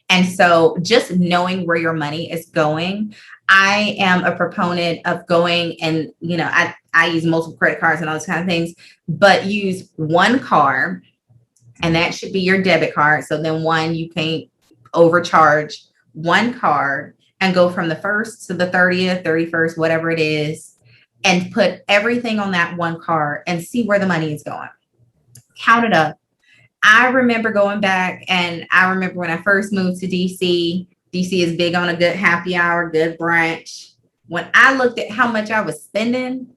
And so just knowing where your money is going, I am a proponent of going and, I use multiple credit cards and all those kind of things, but use one card, and that should be your debit card. So then you can't overcharge one card and go from the 1st to the 30th, 31st, whatever it is, and put everything on that one card and see where the money is going. Count it up. I remember going back, and I remember when I first moved to DC. DC is big on a good happy hour, good brunch. When I looked at how much I was spending,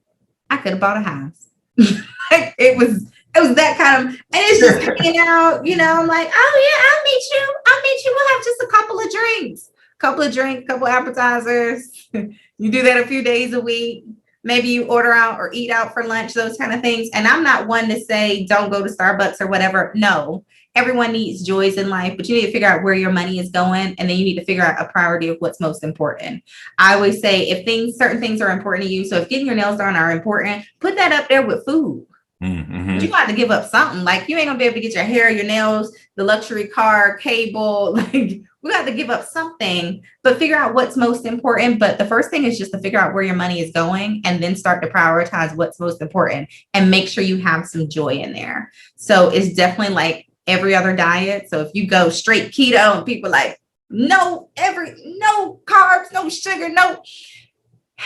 I could have bought a house. It was that kind of, and it's just hanging out, I'm like, oh yeah, I'll meet you. We'll have just a couple of drinks, couple appetizers. You do that a few days a week. Maybe you order out or eat out for lunch, those kind of things. And I'm not one to say, don't go to Starbucks or whatever. No, everyone needs joys in life, but you need to figure out where your money is going. And then you need to figure out a priority of what's most important. I always say certain things are important to you. So if getting your nails done are important, put that up there with food. Mm-hmm. You got to give up something. Like, you ain't gonna be able to get your hair, your nails, the luxury car, cable. Like, we got to give up something, but figure out what's most important. But the first thing is just to figure out where your money is going, and then start to prioritize what's most important, and make sure you have some joy in there. So it's definitely like every other diet. So if you go straight keto and people like, no carbs, no sugar, no,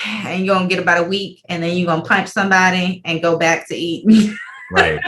and you're gonna get about a week, and then you're gonna punch somebody and go back to eating. Right.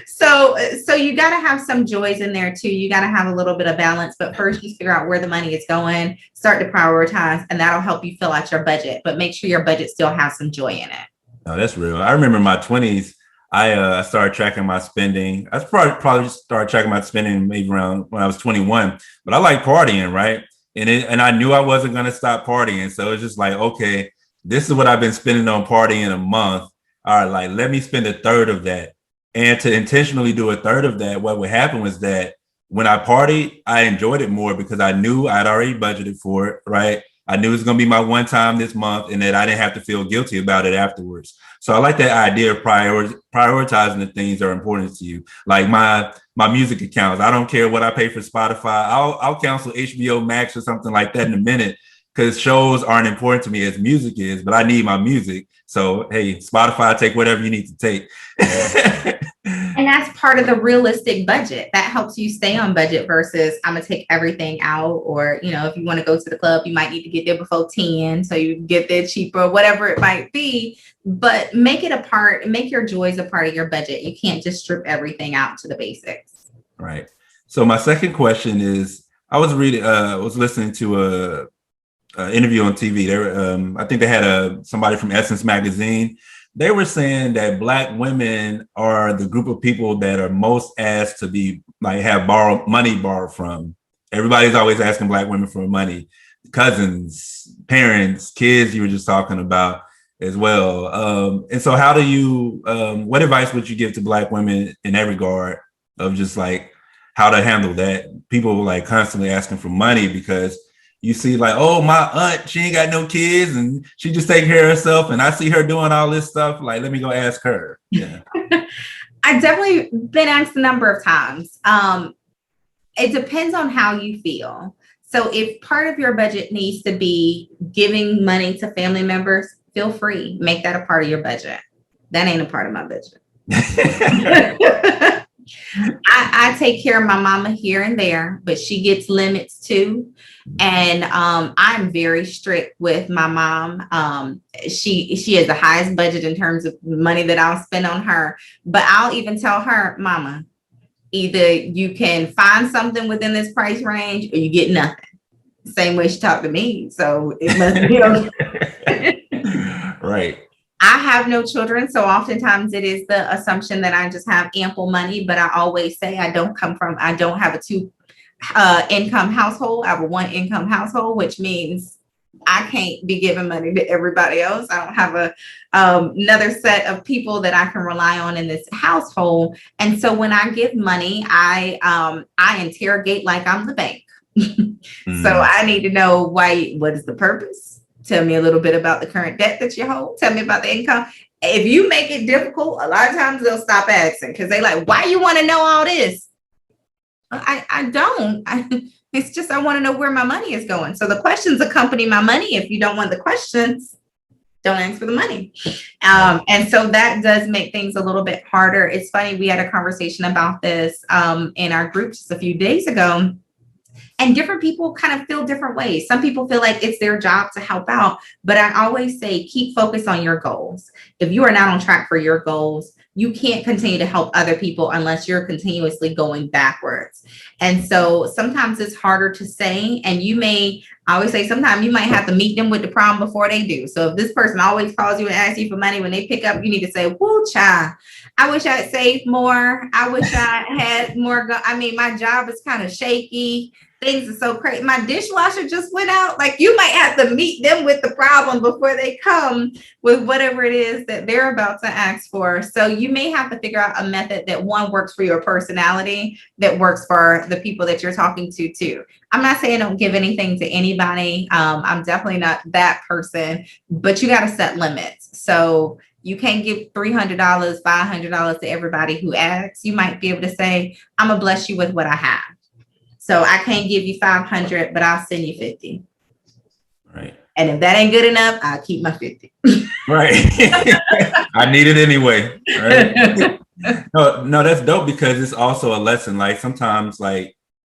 So you got to have some joys in there too. You got to have a little bit of balance, but first just figure out where the money is going, start to prioritize, and that'll help you fill out your budget, but make sure your budget still has some joy in it. Oh, that's real. I remember in my 20s, I started tracking my spending. I probably started tracking my spending maybe around when I was 21, but I like partying, right? And I knew I wasn't going to stop partying. So it's just like, okay, this is what I've been spending on partying a month. All right, like, let me spend a third of that. And to intentionally do a third of that, what would happen was that when I partied, I enjoyed it more because I knew I'd already budgeted for it, right? I knew it was going to be my one time this month, and that I didn't have to feel guilty about it afterwards. So I like that idea of prioritizing the things that are important to you. Like my music accounts. I don't care what I pay for Spotify. I'll cancel HBO Max or something like that in a minute, because shows aren't important to me as music is, but I need my music. So, hey, Spotify, take whatever you need to take. And that's part of the realistic budget. That helps you stay on budget versus I'm going to take everything out. Or, if you want to go to the club, you might need to get there before 10. So you get there cheaper, whatever it might be. But make your joys a part of your budget. You can't just strip everything out to the basics. Right. So my second question is, I was listening to a interview on TV. I think they had somebody from Essence magazine. They were saying that Black women are the group of people that are most asked to be have money borrowed from. Everybody's always asking Black women for money. Cousins, parents, kids, you were just talking about as well. And so how do you, what advice would you give to Black women in that regard of just like how to handle that? People constantly asking for money because you see oh, my aunt, she ain't got no kids and she just take care of herself. And I see her doing all this stuff. Let me go ask her. Yeah. I've definitely been asked a number of times. It depends on how you feel. So if part of your budget needs to be giving money to family members, feel free. Make that a part of your budget. That ain't a part of my budget. I take care of my mama here and there, but she gets limits too. And I'm very strict with my mom. She has the highest budget in terms of money that I'll spend on her. But I'll even tell her, Mama, either you can find something within this price range or you get nothing. Same way she talked to me. So it must be right. I have no children, so oftentimes it is the assumption that I just have ample money, but I always say I don't have income household. I have a one income household, which means I can't be giving money to everybody else. I don't have a another set of people that I can rely on in this household. And so when I give money, I interrogate like I'm the bank. So I need to know why. What is the purpose? Tell me a little bit about the current debt that you hold. Tell me about the income. If you make it difficult, a lot of times they'll stop asking because they like, why you want to know all this? I don't. It's just I want to know where my money is going. So the questions accompany my money. If you don't want the questions, don't ask for the money. And so that does make things a little bit harder. It's funny, we had a conversation about this in our group just a few days ago. And different people kind of feel different ways. Some people feel like it's their job to help out. But I always say, keep focused on your goals. If you are not on track for your goals, you can't continue to help other people unless you're continuously going backwards. And so sometimes it's harder to say. And I always say, sometimes you might have to meet them with the problem before they do. So if this person always calls you and asks you for money, when they pick up, you need to say, whoo, child, I wish I'd saved more. I wish I had more. My job is kind of shaky. Things are so crazy. My dishwasher just went out. Like, you might have to meet them with the problem before they come with whatever it is that they're about to ask for. So you may have to figure out a method that one works for your personality, that works for the people that you're talking to too. I'm not saying don't give anything to anybody. I'm definitely not that person, but you got to set limits. So you can't give $300, $500 to everybody who asks. You might be able to say, I'm gonna bless you with what I have. So I can't give you 500, but I'll send you 50. Right. And if that ain't good enough, I'll keep my 50. Right. I need it anyway. Right. No, that's dope because it's also a lesson. Like sometimes, like,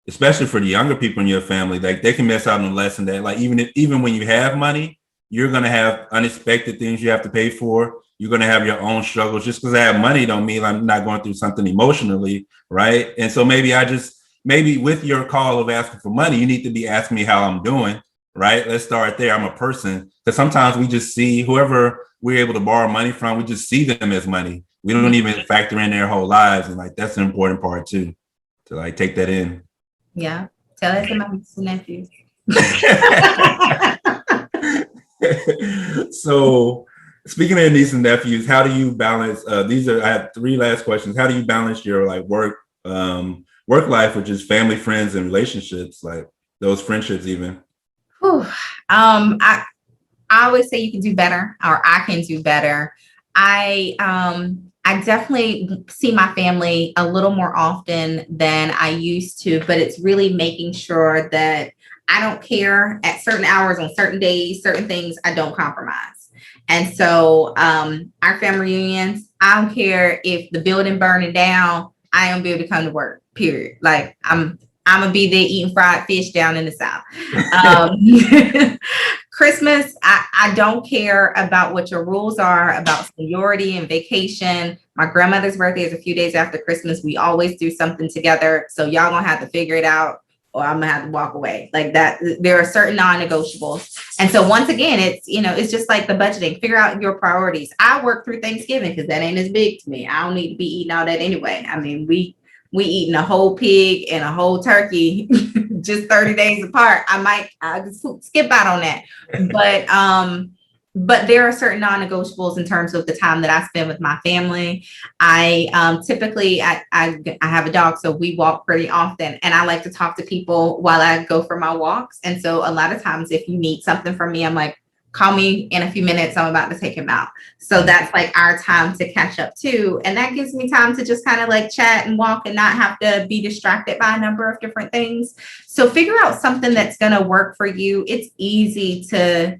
especially for the younger people in your family, like they can miss out on a lesson that, like, even when you have money, you're gonna have unexpected things you have to pay for. You're gonna have your own struggles. Just because I have money don't mean I'm not going through something emotionally, right? And so maybe with your call of asking for money, you need to be asking me how I'm doing, right? Let's start there. I'm a person. Because sometimes we just see whoever we're able to borrow money from, we just see them as money. We don't even factor in their whole lives. And like, that's an important part too, to like take that in. Yeah. Tell that to my nieces and nephews. So speaking of nieces and nephews, how do you balance, I have 3 last questions. How do you balance your like work life, which is family, friends, and relationships, like those friendships even? I always say you can do better, or I can do better. I definitely see my family a little more often than I used to, but it's really making sure that I don't care at certain hours on certain days, certain things I don't compromise. And so our family reunions, I don't care if the building burning down, I am able to come to work. Period. Like I'm gonna be there eating fried fish down in the South. Christmas, I don't care about what your rules are about seniority and vacation. My grandmother's birthday is a few days after Christmas. We always do something together. So y'all gonna have to figure it out, or I'm gonna have to walk away. Like that, there are certain non-negotiables. And so once again, it's just like the budgeting. Figure out your priorities. I work through Thanksgiving because that ain't as big to me. I don't need to be eating all that anyway. I mean, we eating a whole pig and a whole turkey just 30 days apart. I'll just skip out on that. But there are certain non-negotiables in terms of the time that I spend with my family. I typically I have a dog, so we walk pretty often, and I like to talk to people while I go for my walks. And so a lot of times if you need something from me, I'm like, call me in a few minutes. I'm about to take him out. So that's like our time to catch up too. And that gives me time to just kind of like chat and walk and not have to be distracted by a number of different things. So figure out something that's going to work for you. It's easy to,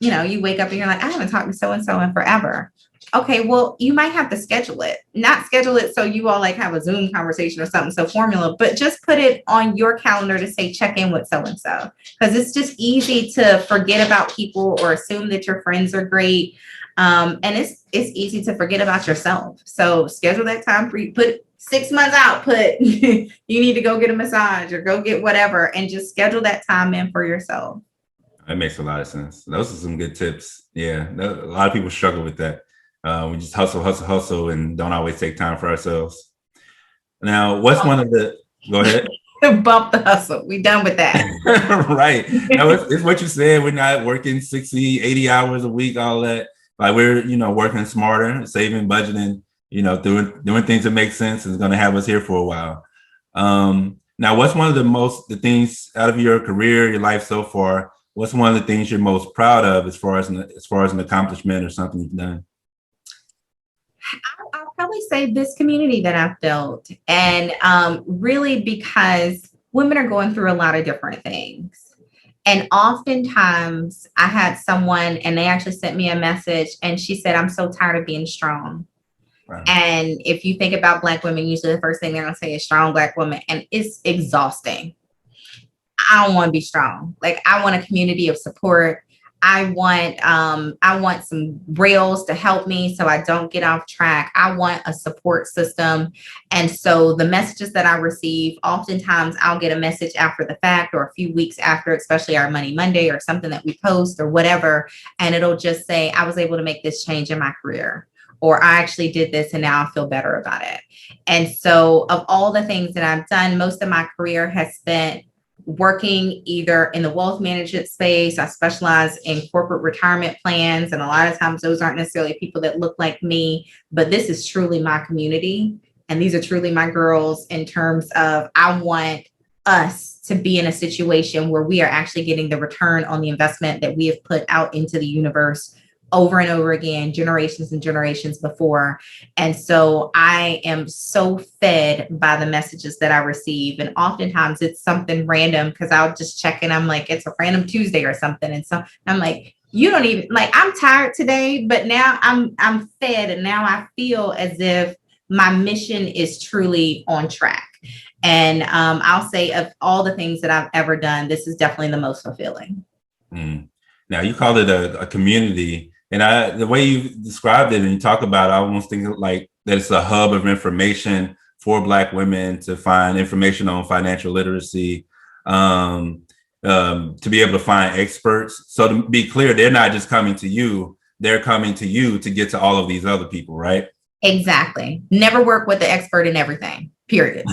you wake up and you're like, I haven't talked to so-and-so in forever. Okay, well, you might have to schedule it. Not schedule it so you all like have a Zoom conversation or something so formula, but just put it on your calendar to say check in with so-and-so. Because it's just easy to forget about people or assume that your friends are great. And it's easy to forget about yourself. So schedule that time for you. Put 6 months out, you need to go get a massage or go get whatever, and just schedule that time in for yourself. That makes a lot of sense. Those are some good tips. Yeah, a lot of people struggle with that. We just hustle, and don't always take time for ourselves. Now, what's one of the? Go ahead. Bump the hustle. We done with that. Right. No, it's what you said. We're not working 60, 80 hours a week, all that. Like we're, working smarter, saving, budgeting, doing things that make sense is going to have us here for a while. Now, what's one of the things out of your career, your life so far, what's one of the things you're most proud of as far as an accomplishment or something you've done? I'll probably say this community that I've built, and really because women are going through a lot of different things. And oftentimes I had someone and they actually sent me a message and she said, I'm so tired of being strong. Wow. And if you think about Black women, usually the first thing they're going to say is strong Black woman. And it's exhausting. I don't want to be strong. Like I want a community of support. I want some rails to help me so I don't get off track. I want a support system. And so the messages that I receive, oftentimes I'll get a message after the fact or a few weeks after, especially our Money Monday or something that we post or whatever. And it'll just say, I was able to make this change in my career, or I actually did this and now I feel better about it. And so of all the things that I've done, most of my career has spent working either in the wealth management space. I specialize in corporate retirement plans. And a lot of times those aren't necessarily people that look like me, but this is truly my community. And these are truly my girls in terms of, I want us to be in a situation where we are actually getting the return on the investment that we have put out into the universe over and over again, generations and generations before. And so I am so fed by the messages that I receive. And oftentimes it's something random because I'll just check and I'm like, it's a random Tuesday or something. And so I'm like, you don't even like, I'm tired today, but now I'm fed. And now I feel as if my mission is truly on track. And I'll say of all the things that I've ever done, this is definitely the most fulfilling. Now you call it a community. And the way you described it and you talk about it, I almost think like that it's a hub of information for Black women to find information on financial literacy, to be able to find experts. So to be clear, they're not just coming to you, they're coming to you to get to all of these other people, right? Exactly. Never work with the expert in everything, period.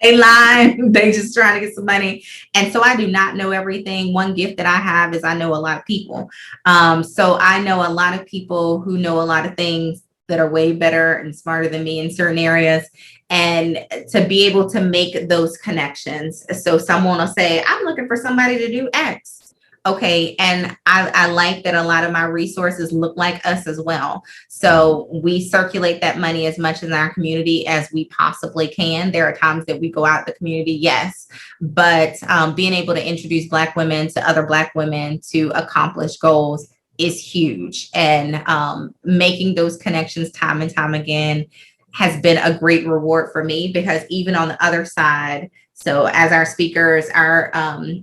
They lie. They just trying to get some money. And so I do not know everything. One gift that I have is I know a lot of people. So I know a lot of people who know a lot of things that are way better and smarter than me in certain areas. And to be able to make those connections. So someone will say, I'm looking for somebody to do X. Okay. And I like that a lot of my resources look like us as well. So we circulate that money as much in our community as we possibly can. There are times that we go out the community, yes, but being able to introduce Black women to other Black women to accomplish goals is huge. And making those connections time and time again has been a great reward for me, because even on the other side, so as our speakers, our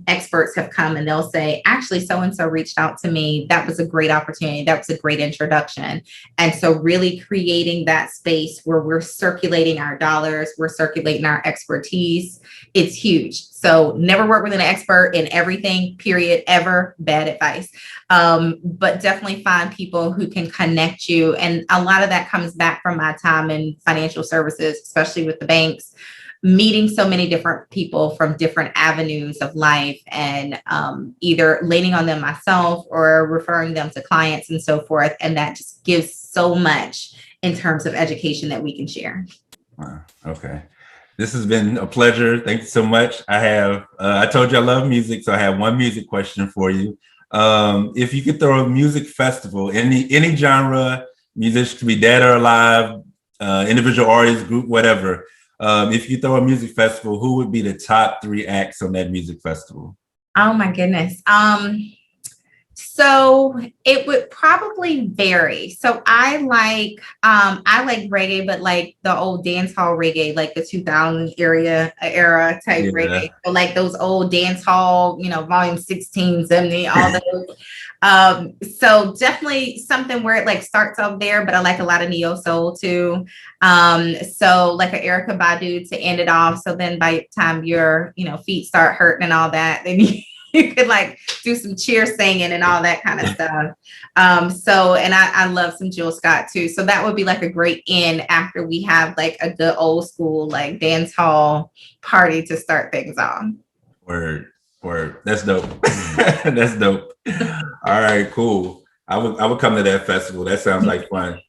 experts have come and they'll say, actually, so-and-so reached out to me. That was a great opportunity. That was a great introduction. And so really creating that space where we're circulating our dollars, we're circulating our expertise, it's huge. So never work with an expert in everything, period, ever. Bad advice. But definitely find people who can connect you. And a lot of that comes back from my time in financial services, especially with the banks, meeting so many different people from different avenues of life, and either leaning on them myself or referring them to clients and so forth. And that just gives so much in terms of education that we can share. Wow. Okay. This has been a pleasure. Thank you so much. I told you I love music, so I have one music question for you. If you could throw a music festival, any genre, musician could be dead or alive, individual artist, group, whatever. If you throw a music festival, who would be the top 3 acts on that music festival? Oh my goodness. So it would probably vary. So I like reggae, but like the old dance hall reggae, like the 2000 era type reggae. So like those old dance hall, volume 16, 70, all those. So definitely something where it like starts off there, but I like a lot of neo soul too. So like an Erykah Badu to end it off. So then by the time your, feet start hurting and all that, then you could like do some cheer singing and all that kind of stuff. And I love some Jill Scott too. So that would be like a great end after we have like a good old school like dance hall party to start things off. Word. That's dope. That's dope. All right, cool. I would come to that festival. That sounds like fun.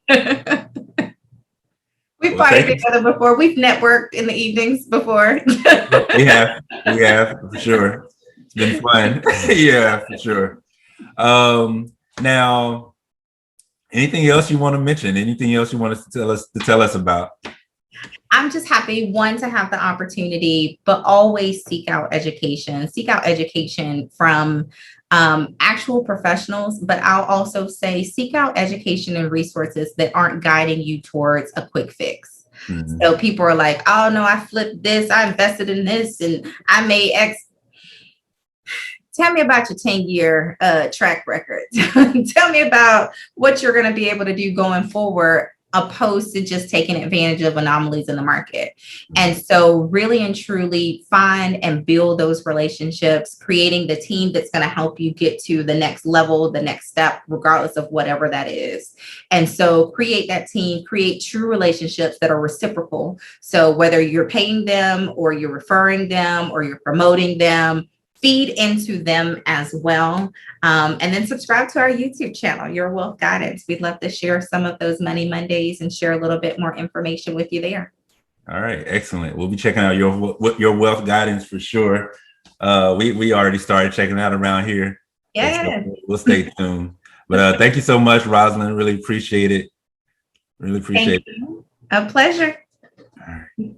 We've Well, partied together before. We've networked in the evenings before. We have for sure. It's been fun. Yeah, for sure. Now, anything else you want to mention? Anything else you want to tell us about? I'm just happy, one, to have the opportunity, but always seek out education. Seek out education from actual professionals, but I'll also say seek out education and resources that aren't guiding you towards a quick fix. Mm-hmm. So people are like, oh no, I flipped this, I invested in this, and I made X. Tell me about your 10-year track record. Tell me about what you're going to be able to do going forward, opposed to just taking advantage of anomalies in the market. And so really and truly find and build those relationships, creating the team that's going to help you get to the next level, the next step, regardless of whatever that is. And so create that team, create true relationships that are reciprocal. So whether you're paying them or you're referring them or you're promoting them, feed into them as well. And then subscribe to our YouTube channel, Your Wealth Guidance. We'd love to share some of those Money Mondays and share a little bit more information with you there. All right, excellent. We'll be checking out your Wealth Guidance for sure. We already started checking out around here. Yeah. So we'll stay tuned. But thank you so much, Rosalyn. Really appreciate it. Really appreciate it. A pleasure. All right.